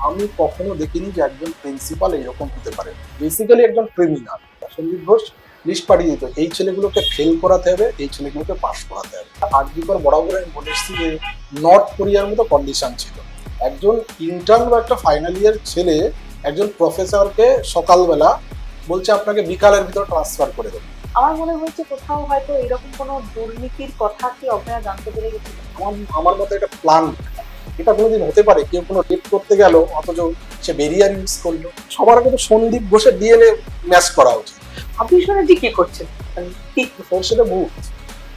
আমি কখনো দেখিনি যে একজন প্রিন্সিপাল এরকম হতে পারে। বেসিক্যালি একজন ক্রিমিনাল। সন্দীপ ঘোষ লিস্ট পাঠিয়ে দিত, এই ছেলেগুলোকে ফেল করাতে হবে, এই ছেলেগুলোকে পাস করাতে হবে। আরজিকর বরাবর আমি বলে এসেছি যে নর্থ কোরিয়ার মতো কন্ডিশন ছিল। একজন ইন্টার্ন বা একটা ফাইনাল ইয়ার ছেলে একজন প্রফেসরকে সকালবেলা বলছে আপনাকে বিকালের ভিতর ট্রান্সফার করে দেবো। আমার মনে হয়েছে কোথাও হয়তো এরকম কোনো দুর্নীতির কথা কি অভয়া জানতে পেরে গেছিল। আমার মতে এটা প্ল্যান। এটা কোনোদিন হতে পারে কেউ কোনো রেপ করতে গেল অথচ সে বেরিয়ার ইউজ করলো। সবার আগে তো সন্দীপ ঘোষের ডিএনএ ম্যাচ করা উচিত। আপনি শুনেছি কি করছেন ওর সেটা ভুল।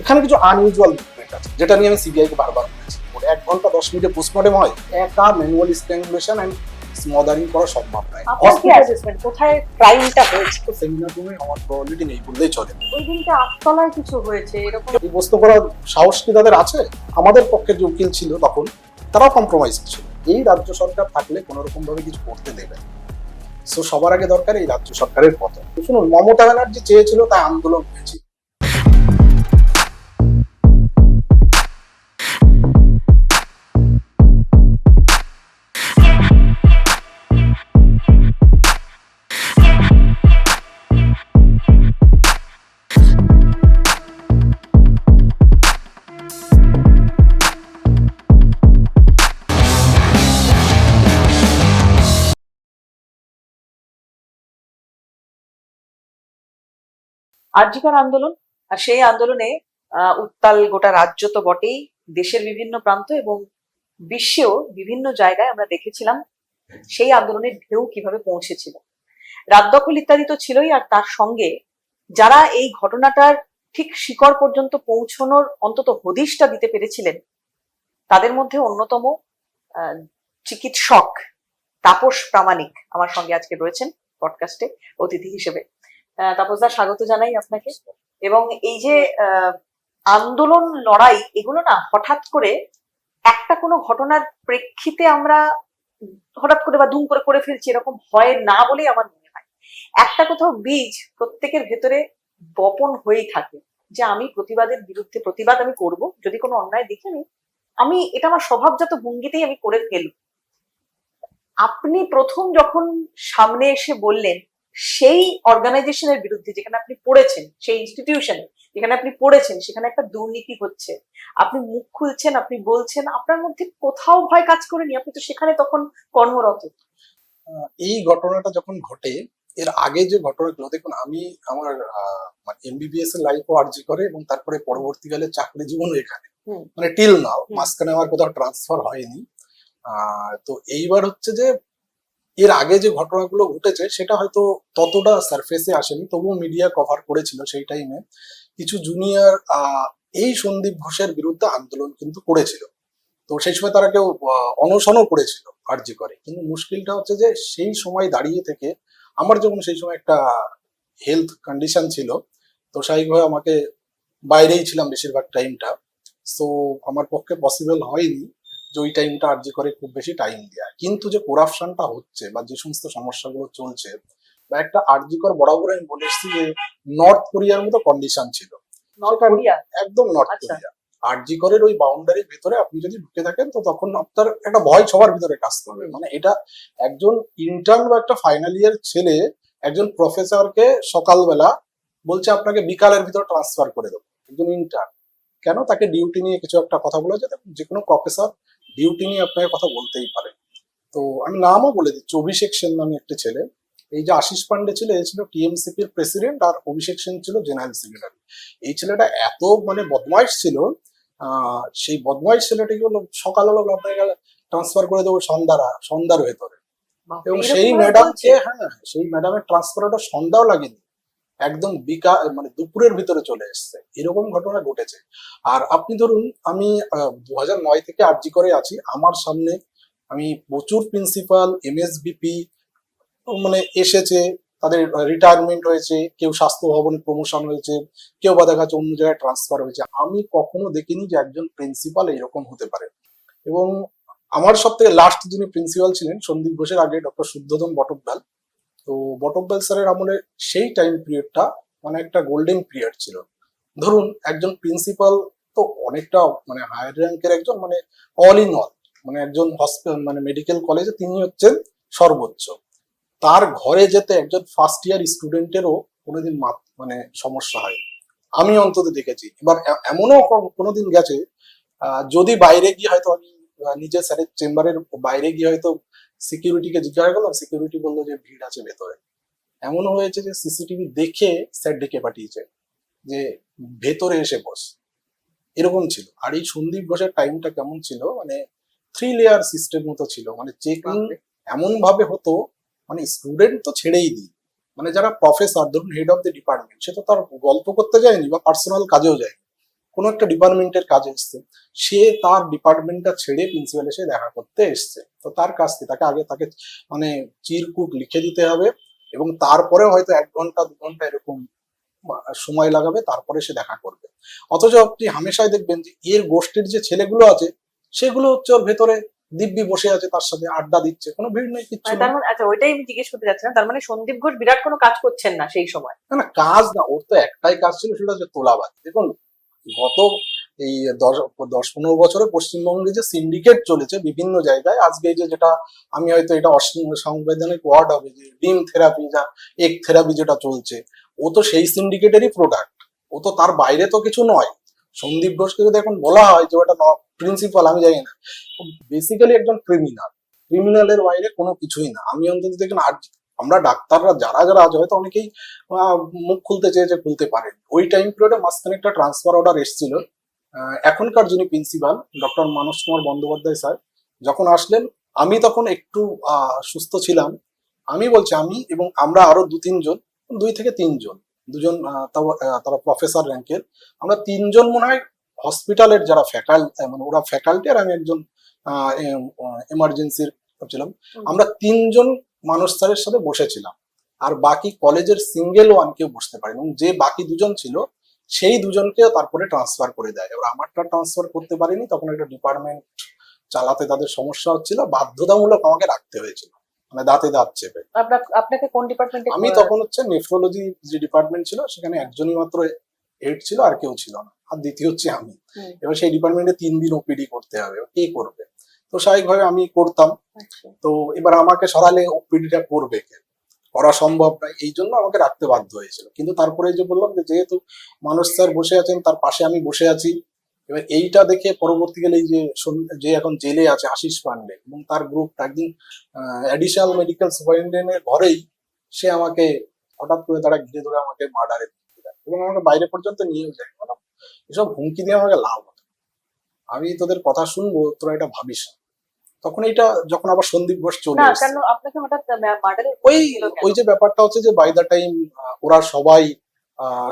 এখানে কিছু আনইউজুয়াল মুভমেন্ট আছে যেটা নিয়ে আমি সিবিআই কে বারবার বলেছি। 1 ঘন্টা 10 মিনিটে পোস্টমর্টেম হয়, একা ম্যানুয়াল স্ট্র্যাঙ্গুলেশন এন্ড স্মদারিং করা সম্ভব নয়। আপনার কি অ্যাসেসমেন্ট কোথায় ক্রাইমটা হয়েছে? তো সেমিনার রুমে আমার প্রবাবিলিটি নেই বললেই চলে। ওই দিনটা আটতলায় কিছু হয়েছে এরকম এই বস্তু করার সাহস কি তাদের আছে? আমাদের পক্ষে যে উকিল ছিল তখন তারাও কম্প্রোমাইজ ছিল। এই রাজ্য সরকার থাকলে কোনো রকম ভাবে কিছু করতে দেবে। সো সবার আগে দরকার এই রাজ্য সরকারের পতন। শুনুন, মমতা ব্যানার্জি চেয়েছিল তাই আন্দোলন হয়েছে। আরজিকর আন্দোলন, আর সেই আন্দোলনে উত্তাল গোটা রাজ্য তো বটেই, দেশের বিভিন্ন প্রান্ত এবং বিশ্বেও বিভিন্ন জায়গায় আমরা দেখেছিলাম সেই আন্দোলনের ঢেউ কিভাবে পৌঁছেছিল। রাত দখল ইত্যাদি তো ছিলই, আর তার সঙ্গে যারা এই ঘটনাটার ঠিক শিকড় পর্যন্ত পৌঁছানোর অন্তত হদিশটা দিতে পেরেছিলেন তাদের মধ্যে অন্যতম চিকিৎসক তাপস প্রামাণিক আমার সঙ্গে আজকে রয়েছেন পডকাস্টে অতিথি হিসেবে। তাপসদা, স্বাগত জানাই আপনাকে। এবং এই যে আন্দোলন, লড়াই, এগুলো না হঠাৎ করে একটা কোনো ঘটনার প্রেক্ষিতে আমরা হঠাৎ করে বা দুম করে ফেলছি এরকম হয় না বলেই আমার মনে হয়। একটা কোথাও বীজ প্রত্যেকের ভেতরে বপন হয়েই থাকে যে আমি প্রতিবাদের বিরুদ্ধে প্রতিবাদ আমি করব, যদি কোনো অন্যায় দেখি আমি এটা আমার স্বভাবজাত ভঙ্গিতেই আমি করে ফেলব। আপনি প্রথম যখন সামনে এসে বললেন সেই অর্গানাইজেশনের বিরুদ্ধে যেখানে আপনি পড়েছেন, সেই ইনস্টিটিউশনে যেখানে আপনি পড়েছেন সেখানে একটা দুর্নীতি হচ্ছে, আপনি মুখ খুলছেন, আপনি বলছেন, আপনার মধ্যে কোথাও ভয় কাজ করেনি? আপনি তো সেখানে তখন কর্মরত। এই ঘটনাটা যখন ঘটে, এর আগে যে ঘটনাগুলো দেখুন, আমি আমার এমবিবিএস এর লাইফও আরজি করে এবং তারপরে পরবর্তীকালে চাকরি জীবনও এখানে, মানে টিল নাও, মাঝখানে আমার কোথাও ট্রান্সফার হয়নি। তো এইবার হচ্ছে যে এর আগে যে ঘটনাগুলো ঘটেছে সেটা হয়তো ততটা সারফেসে আসেনি, তবুও মিডিয়া কভার করেছিল সেই টাইমে। কিছু জুনিয়র এই সন্দীপ ঘোষের বিরুদ্ধে আন্দোলন কিন্তু করেছিল। তো সেই সময় তারা কেউ অনশনও করেছিল আরজি করে। কিন্তু মুশকিলটা হচ্ছে যে সেই সময় দাঁড়িয়ে থেকে আমার যখন সেই সময় একটা হেলথ কন্ডিশন ছিল, তো স্বাভাবিকভাবে আমাকে বাইরেই ছিলাম বেশিরভাগ টাইমটা। সো আমার পক্ষে পসিবল হয়নি যে ওই টাইমটা আরজি করে খুব বেশি টাইম দেওয়া। কিন্তু যে করাপশনটা হচ্ছে বা যে সমস্ত সমস্যাগুলো চলছে বা একটা আরজি কর, বরাবর আমি বলে এসেছি যে নর্থ কোরিয়ার মতো কন্ডিশন ছিল। একদম নর্থ কোরিয়া। আরজি করের ওই বাউন্ডারির ভিতরে আপনি যদি ঢুকে থাকেন তো তখন আপনার একটা ভয় সবার ভিতরে কাজ করবে। মানে এটা একজন ইন্টার্ন বা একটা ফাইনাল ইয়ার ছেলে একজন প্রফেসরকে সকালবেলা বলছে আপনাকে বিকালের ভিতর ট্রান্সফার করে দেবো। একজন ইন্টার্ন কেন? তাকে ডিউটি নিয়ে কিছু একটা কথা বলা যায়। যে কোনো প্রফেসর ডিউটি নিয়ে আপনাকে কথা বলতেই পারে। তো আমি নামও বলে দিচ্ছি, অভিষেক সেন নামে একটা ছেলে। এই যে আশিস পান্ডে ছিল, এ ছিল টিএমসিপির প্রেসিডেন্ট, আর অভিষেক সেন ছিল জেনারেল সেক্রেটারি। এই ছেলেটা এত মানে বদমাইশ ছিল, সেই বদমাইশ ছেলেটিকে সকাল হলো আপনাকে ট্রান্সফার করে দেবো সন্ধ্যার ভেতরে। এবং সেই ম্যাডামকে, হ্যাঁ, সেই ম্যাডামের ট্রান্সফারটা সন্ধ্যাও লাগেনি, একদম মানে দুপুরের ভিতরে চলে এসছে। এরকম ঘটনা ঘটেছে। আর আপনি ধরুন, আমি 2009 থেকে আরজি করে আছি। আমার সামনে আমি প্রচুর প্রিন্সিপাল, এমএসবিপি মানে এসেছে, তাদের রিটায়ারমেন্ট হয়েছে, কেউ স্বাস্থ্য ভবনে প্রমোশন হয়েছে, কেউ বা দেখা যাচ্ছে অন্য জায়গায় ট্রান্সফার হয়েছে। আমি কখনো দেখিনি যে একজন প্রিন্সিপাল এরকম হতে পারে। এবং আমার সব থেকে লাস্ট যিনি প্রিন্সিপাল ছিলেন সন্দীপ ঘোষের আগে, ডক্টর শুদ্ধোধন বটব্যাল। তো বটব্যাল স্যারের আমলে সেই টাইম পিরিয়ডটা মানে একটা গোল্ডেন পিরিয়ড ছিল। ধরুন একজন প্রিন্সিপাল তো অনেকটা মানে হায়ার র্যাঙ্কের একজন, মানে অল ইন অল। মানে একজন মানে মেডিকেল কলেজে তিনি হচ্ছেন সর্বোচ্চ। তার ঘরে যেতে একজন ফার্স্ট ইয়ার স্টুডেন্টেরও কোনোদিন মানে সমস্যা হয়, আমি অন্তত দেখেছি। এবার এমনও কোনোদিন গেছে, যদি বাইরে গিয়ে হয়তো আমি নিজের স্যারের চেম্বারের বাইরে গিয়ে হয়তো সিকিউরিটিকে জিজ্ঞাসা করলাম, সিকিউরিটি বললো যে ভিড় আছে ভেতরে। এমনও হয়েছে যে সিসিটিভি দেখে স্যার ডেকে পাঠিয়েছে যে ভেতরে এসে বস, এরকম ছিল। আর এই সন্দীপ ঘোষের টাইমটা কেমন ছিল, মানে 3 লেয়ার সিস্টেম মতো ছিল, মানে চেকিং এমন ভাবে হতো, মানে স্টুডেন্ট তো ছেড়েই দিই, মানে যারা প্রফেসর, ধরুন হেড অফ দ্য ডিপার্টমেন্ট, সে তো তার গল্প করতে যায়নি বা পার্সোনাল কাজেও যায়নি, কোনো একটা ডিপার্টমেন্টের কাজে এসছে, সে তার ডিপার্টমেন্টটা ছেড়ে প্রিন্সিপাল এসে দেখা করতে এসছে। তো তার কাছ থেকে তাকে মানে চিরকুট লিখে দিতে হবে, এবং তারপরে হয়তো 1 ঘন্টা 2 ঘন্টা এরকম সময় লাগাবে, তারপরে সে দেখা করবে। অথচ আপনি হামেশাই দেখবেন যে এর গোষ্ঠীর যে ছেলেগুলো আছে সেগুলো হচ্ছে ওর ভেতরে দিব্যি বসে আছে, তার সাথে আড্ডা দিচ্ছে, কোনো ভিড় নেই, কিচ্ছু তার মানে আচ্ছা, ওইটাই আমি জিজ্ঞেস করতে যাচ্ছিলাম, তার মানে সন্দীপ ঘোষ বিরাট কোনো কাজ করছেন না সেই সময়? না। না কাজ না, ওর তো একটাই কাজ ছিল, সেটা হচ্ছে তোলাবাজি। দেখুন গত এই 10-15 বছরে পশ্চিমবঙ্গে যে সিন্ডিকেট চলেছে বিভিন্ন জায়গায়, আজকে এই যে যেটা আমি হয়তো এটা অসাংবিধানিক ওয়ার্ড হবে, যে ডিম থেরাপি যা এগ থেরাপি যেটা চলছে, ও তো সেই সিন্ডিকেটেরই প্রোডাক্ট, ও তো তার বাইরে তো কিছু নয়। সন্দীপ ঘোষকে যদি এখন বলা হয় যে ওটা প্রিন্সিপাল, আমি জানি না, বেসিক্যালি একজন ক্রিমিনালের বাইরে কোনো কিছুই না। আমি অন্তত দেখুন, আর আমরা ডাক্তাররা যারা যারা আজ হয়তো অনেকেই মুখ খুলতে চেয়েছে, খুলতে পারেন। ওই টাইম পিরিয়ডে মাঝখানে একটা ট্রান্সফার অর্ডার এসেছিল, এখনকার যিনি প্রিন্সিপাল ডক্টর মানস কুমার বন্দ্যোপাধ্যায় স্যার যখন আসলেন, আমি তখন একটু সুস্থ ছিলাম। আমি বলছি, আমি এবং আমরা আরো 2-3 জন, 2 থেকে 3 জন, দুজন তারা প্রফেসর র্যাঙ্কের, আমরা 3 জন মনে হয় হসপিটালের যারা ফ্যাকাল্টি, মানে ওরা ফ্যাকাল্টি আর আমি একজন এমার্জেন্সির ছিলাম, আমরা 3 জন মানুষ স্যারের সাথে বসেছিলাম, আর বাকি কলেজের সিঙ্গেল ওয়ান কেউ বসতে পারেনি, এবং যে বাকি 2 জন ছিল সেই 2 জনকে তারপরে ট্রান্সফার করে দেয়। এবার আমারটা ট্রান্সফার করতে পারিনি, তখন একটা ডিপার্টমেন্ট চালাতে তাদের সমস্যা হচ্ছিল, বাধ্যতামূলক আমাকে রাখতে হয়েছিল, মানে দাঁতে দাঁত চেপে। আপনাকে কোন ডিপার্টমেন্টে? আমি তখন হচ্ছে নেফ্রোলজি যে ডিপার্টমেন্ট ছিল, সেখানে একজনই মাত্র হেড ছিল, আর কেউ ছিল না, আর দ্বিতীয় হচ্ছে আমি। এবার সেই ডিপার্টমেন্টে 3 দিন ওপিডি করতে হবে, কে করবে? তো স্বাভাবিকভাবে আমি করতাম। তো এবার আমাকে সরালে ওপিডিটা করবে কে? করা সম্ভব নয়, এই জন্য আমাকে রাখতে বাধ্য হয়েছিল। কিন্তু তারপরে যে বললাম যে যেহেতু মানুষ স্যার বসে আছেন, তার পাশে আমি বসে আছি, এবার এইটা দেখে পরবর্তীকালে এই যে এখন জেলে আছে আশিস পান্ডে এবং তার গ্রুপটা, একদিন অ্যাডিশনাল মেডিকেল সুপারিনটেন্ডেন্টের ঘরেই সে আমাকে হঠাৎ করে তারা ঘিরে ধরে আমাকে মার্ডারের হুমকি দেয়, এবং আমাকে বাইরে পর্যন্ত নিয়েও যায়। মানে এসব হুমকি দিয়ে আমাকে লাভ হবে, আমি তোদের কথা শুনবো, তোরা এটা ভাবিস না। তখন এইটা যখন আবার সন্দীপ ঘোষ চলে এসেছে, কেন আপনাকে হঠাৎ মার্ডারের ওই যে ব্যাপারটা হচ্ছে যে বাই দা টাইম ওরা সবাই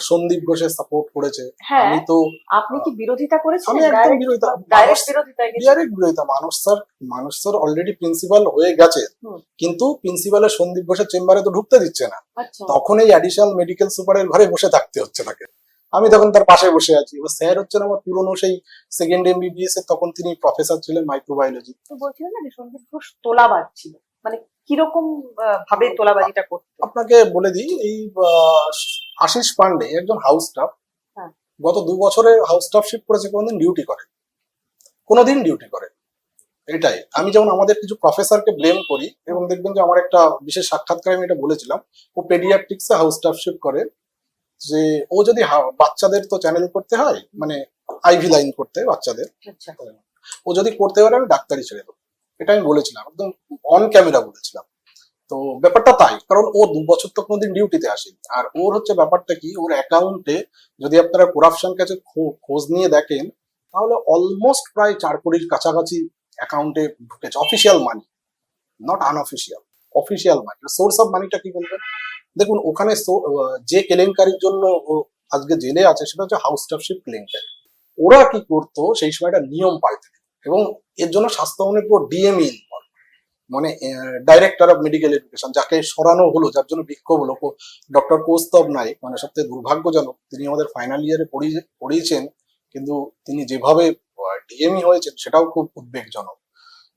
সন্দীপ ঘোষের সাপোর্ট করেছে। আমি তো আপনি কি বিরোধিতা করেছেন? আমি একদম বিরোধিতা, ডাইরেক্ট বিরোধিতা। মানুষ স্যার অলরেডি প্রিন্সিপাল হয়ে গেছে, কিন্তু প্রিন্সিপালের সন্দীপ ঘোষের চেম্বারে তো ঢুকতে দিচ্ছে না, তখন এই অ্যাডিশনাল মেডিকেল সুপারের ঘরে বসে থাকতে হচ্ছে তাকে। আমি তখন তার পাশে বসে আছি। এবার স্যার হচ্ছেন আমার পুরনো সেই সেকেন্ড এমবিবিএস এর, তখন তিনি প্রফেসর ছিলেন মাইক্রোবায়োলজি। তো বলছিলেন না যে সন্দীপ ঘোষ তোলাবাজ ছিল, মানে কিরকম ভাবে তোলাবাজিটা করতো? আপনাকে বলে দিই, এই আশিস পান্ডে একজন হাউস স্টাফ, গত 2 বছরে হাউস স্টাফশিপ করেছে, কোনোদিন ডিউটি করে। এটাই আমি যেমন আমাদের কিছু প্রফেসরকে ব্লেম করি, এবং দেখবেন যে আমার একটা বিশেষ সাক্ষাৎকারে আমি এটা বলেছিলাম, ও পেডিয়াট্রিক্সে হাউস স্টাফশিপ করে, যে ও যদি বাচ্চাদের তো চ্যানেল করতে হয়, মানে আইভি লাইন করতে বাচ্চাদের, ও যদি করতে পারে আমি ডাক্তারি ছেড়ে দেবো, এটা আমি বলেছিলাম, একদম অন ক্যামেরা বলেছিলাম। তো ব্যাপারটা তাই, কারণ ও 2 বছর তো কোনোদিন ডিউটিতে আসেনি। আর ওর হচ্ছে ব্যাপারটা কি, ওর অ্যাকাউন্টে যদি আপনারা করাপশন কাছে খোঁজ নিয়ে দেখেন, তাহলে অলমোস্ট প্রায় 4 কোটির কাছাকাছি অ্যাকাউন্টে ঢুকেছে, official money, not unofficial, official money. Source of মানিটা কি বলবেন? দেখুন ওখানে যে কেলেঙ্কারির জন্য ও আজকে জেলে আছে, সেটা হচ্ছে হাউস স্টাফশিপ কেলেঙ্কারি। ওরা কি করতো সেই সময়টা নিয়ম পাল্টে, এবং এর জন্য স্বাস্থ্য ভবনের পুরো ডিএমই, মানে ডাইরেক্টর অফ মেডিকেল এডুকেশন, যাকে সরানো হলো, যার জন্য বিক্ষোভ হলো, ডক্টর কৌস্তব নাইক, মানে সবথেকে দুর্ভাগ্যজনক, তিনি আমাদের ফাইনাল ইয়ারে পড়িয়েছেন, কিন্তু তিনি যেভাবে ডিএমই হয়েছেন সেটাও খুব উদ্বেগজনক।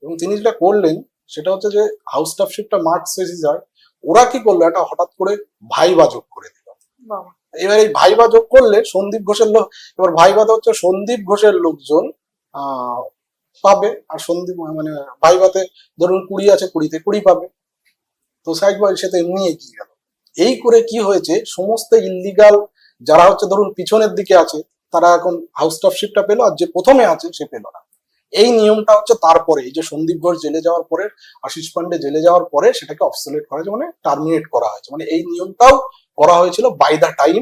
এবং তিনি যেটা করলেন সেটা হচ্ছে যে হাউস স্টাফশিপটা মার্চ শেষে, ওরা কি করলো, এটা হঠাৎ করে ভাইবা যোগ করে দিল। এবার এই ভাইবা যোগ করলে সন্দীপ ঘোষের লোক, এবার ভাইবাতে হচ্ছে সন্দীপ ঘোষের লোকজন পাবে, আর সন্দীপ মানে ভাইভাতে ধরুন 20 আছে, 20-তে 20 পাবে। তো সাইড বাই সে তো এমনি এগিয়ে গেল। এই করে কি হয়েছে, সমস্ত ইললিগাল যারা হচ্ছে ধরুন পিছনের দিকে আছে তারা এখন হাউস স্টাফশিপটা পেলো, আর যে প্রথমে আছে সে পেলো না। এই নিয়মটা হচ্ছে তারপরে এই যে সন্দীপ ঘোষ জেলে যাওয়ার পরে, আশিস পান্ডে জেলে যাওয়ার পরে সেটাকে অবসোলেট করা হয়েছে, মানে টার্মিনেট করা হয়েছে। মানে এই নিয়মটাও করা হয়েছিল বাই দা টাইম,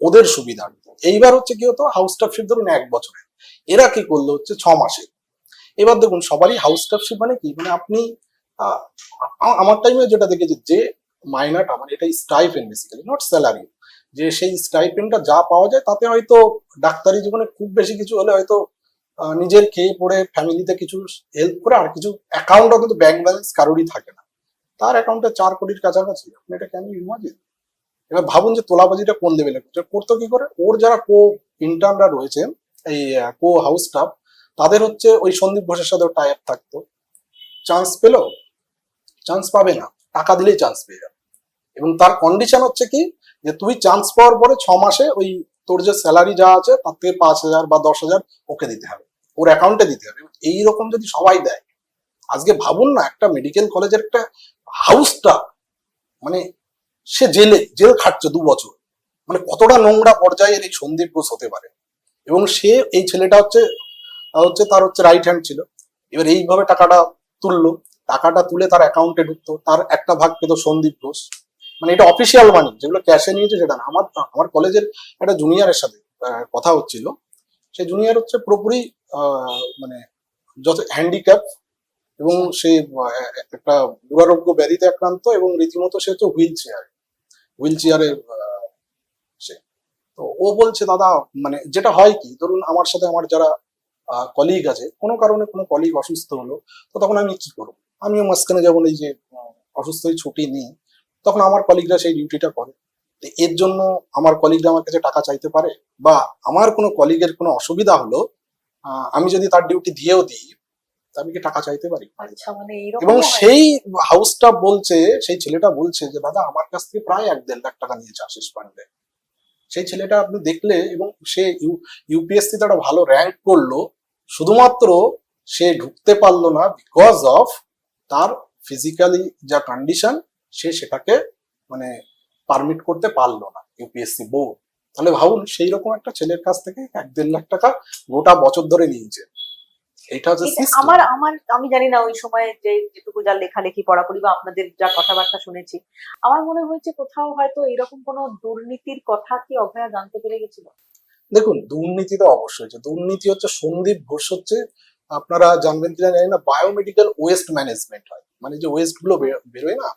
ওদের সুবিধার্থে। এইবার হচ্ছে কি হতো, হাউস স্টাফশিপ ধরুন 1 বছরের, এরা কি করলো হচ্ছে 6 মাসে। এবার দেখুন সবারই হাউস স্টাফশিপ মানে কি, মানে আপনি আহ, আমার টাইমে যেটা দেখেছি যে মাইনাটা মানে এটা স্টাইপেন্ড বেসিক্যালি, নট স্যালারি, যে সেই স্টাইপেন্ডটা যা পাওয়া যায় তাতে হয়তো ডাক্তারি জীবনে খুব বেশি কিছু হলে হয়তো নিজের খেয়ে পড়ে ফ্যামিলিতে কিছু হেল্প করে, আর কিছু অ্যাকাউন্টও কিন্তু ব্যাংক ব্যালেন্স কারোরই থাকে না, তার অ্যাকাউন্টে 4 কোটির কাছাকাছি। আপনি এটা কেন ইমাজিন। এবার ভাবুন যে তোলাবাজিটা কোন লেভেলে করছে, করতো কি করে, ওর যারা কো ইন্টার্নরা রয়েছে, এই কো হাউস স্টাফ, তাদের হচ্ছে ওই সন্দীপ ঘোষের সাথে টাই আপ থাকতো। চান্স পেলো, চান্স পাবে না, টাকা দিলেই চান্স পেয়ে যাবে। এবং তার কন্ডিশন হচ্ছে কি, যে তুই চান্স পাওয়ার পরে 6 মাসে ওই তোর যে স্যালারি যা আছে তার থেকে 5,000 বা 10,000 ওকে দিতে হবে, ওর অ্যাকাউন্টে দিতে হবে। এইরকম যদি সবাই দেয়, আজকে ভাবুন না একটা মেডিকেল কলেজের একটা হাউসটা, মানে সে জেল খাটছে 2 বছর, মানে কতটা নোংরা পর্যায়ের এই সন্দীপ ঘোষ হতে পারে। এবং সে এই ছেলেটা হচ্ছে তার হচ্ছে রাইট হ্যান্ড ছিল। এবার এইভাবে টাকাটা তুললো, টাকাটা তুলে তার অ্যাকাউন্টে ঢুকতো, তার একটা ভাগ পেতো সন্দীপ ঘোষ। মানে এটা অফিসিয়াল মানি, যেগুলো ক্যাশে নিয়েছে সেটা না। আমার কলেজের একটা জুনিয়রের সাথে কথা হচ্ছিল, সেই জুনিয়র হচ্ছে পুরোপুরি মানে যত হ্যান্ডিক্যাপ, এবং সে একটা দুরারোগ্য ব্যাধিতে আক্রান্ত, এবং রীতিমতো সে হচ্ছে হুইল চেয়ারে সে। তো ও বলছে দাদা, মানে যেটা হয় কি, ধরুন আমার সাথে আমার যারা কলিগ আছে, কোনো কারণে কোনো কলিগ অসুস্থ হলো, তো তখন আমি কি করবো, আমিও মাঝখানে যেমন এই যে অসুস্থ হয়ে ছুটি নিই, তখন আমার কলিগরা সেই ডিউটিটা করে। তো এর জন্য আমার কলিগরা আমার কাছে টাকা চাইতে পারে, বা আমার কোনো কলিগের কোনো অসুবিধা হলো, আমি যদি তার ডিউটি দিয়েও দিই, তা আমি কি টাকা চাইতে পারি? আচ্ছা, মানে এইরকম এবং সেই হাউসটা বলছে, সেই ছেলেটা বলছে যে দাদা আমার কাছ থেকে প্রায় 1-1.5 লাখ টাকা নিয়েছে আশিস পান্ডে। সেই ছেলেটা আপনি দেখলে, এবং সে ইউপিএসসি তে একটা ভালো র্যাঙ্ক করলো, শুধুমাত্র সে ঢুকতে পারলো না বিকজ অফ তার ফিজিক্যালি যা কন্ডিশন, সে সেটাকে মানে পারমিট করতে পারলো না ইউপিএসসি বোর্ড। তাহলে ভাবুন সেই রকম একটা ছেলের কাছ থেকে 1-1.5 লাখ টাকা গোটা বছর ধরে নিয়েছে। এটা হচ্ছে system। আমি জানি না ওই সময় যেটুকু যা লেখালেখি পড়াপড়ি বা আপনাদের যা কথাবার্তা শুনেছি, আমার মনে হয়েছে কোথাও হয়তো এরকম কোনো দুর্নীতির কথা কি অভয়া জানতে পেরে গেছিল। দেখুন দুর্নীতি তো অবশ্যই হচ্ছে, দুর্নীতি হচ্ছে সন্দীপ ঘোষ হচ্ছে, আপনারা জানবেন কিনা জানি না, বায়োমেডিক্যাল ওয়েস্ট ম্যানেজমেন্ট হয়, মানে যে ওয়েস্ট গুলো বেরোয় না,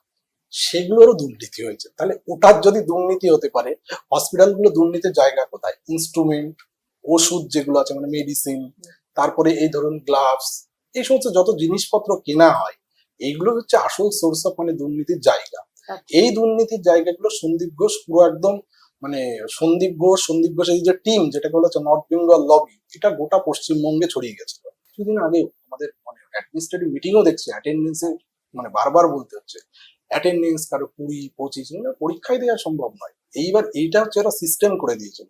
সেগুলোরও দুর্নীতি হয়েছে। তাহলে ওটার যদি দুর্নীতি হতে পারে, হসপিটাল গুলো দুর্নীতির জায়গা কোথায়? ইনস্ট্রুমেন্ট, ওষুধ যেগুলো আছে মানে মেডিসিন, তারপরে এই ধরুন গ্লাভস, এই সমস্ত যত জিনিসপত্র কেনা হয়, এইগুলো হচ্ছে আসল সোর্স অফ মানে দুর্নীতির জায়গা। এই দুর্নীতির জায়গাগুলো সন্দীপ ঘোষ পুরো একদম মানে সন্দীপ ঘোষের এই যে টিম, যেটাকে বলা হচ্ছে নর্থ বেঙ্গল লবি, এটা গোটা পশ্চিমবঙ্গে ছড়িয়ে গেছিল। কিছুদিন আগে আমাদের মানে অ্যাডমিনিস্ট্রেটিভ মিটিংও দেখছি, অ্যাটেন্ডেন্সে মানে বারবার বলতে হচ্ছে অ্যাটেন্ডেন্স কারো 20-25, মানে পরীক্ষায় দেওয়া সম্ভব নয়। এইবার এইটা হচ্ছে ওরা সিস্টেম করে দিয়েছিল।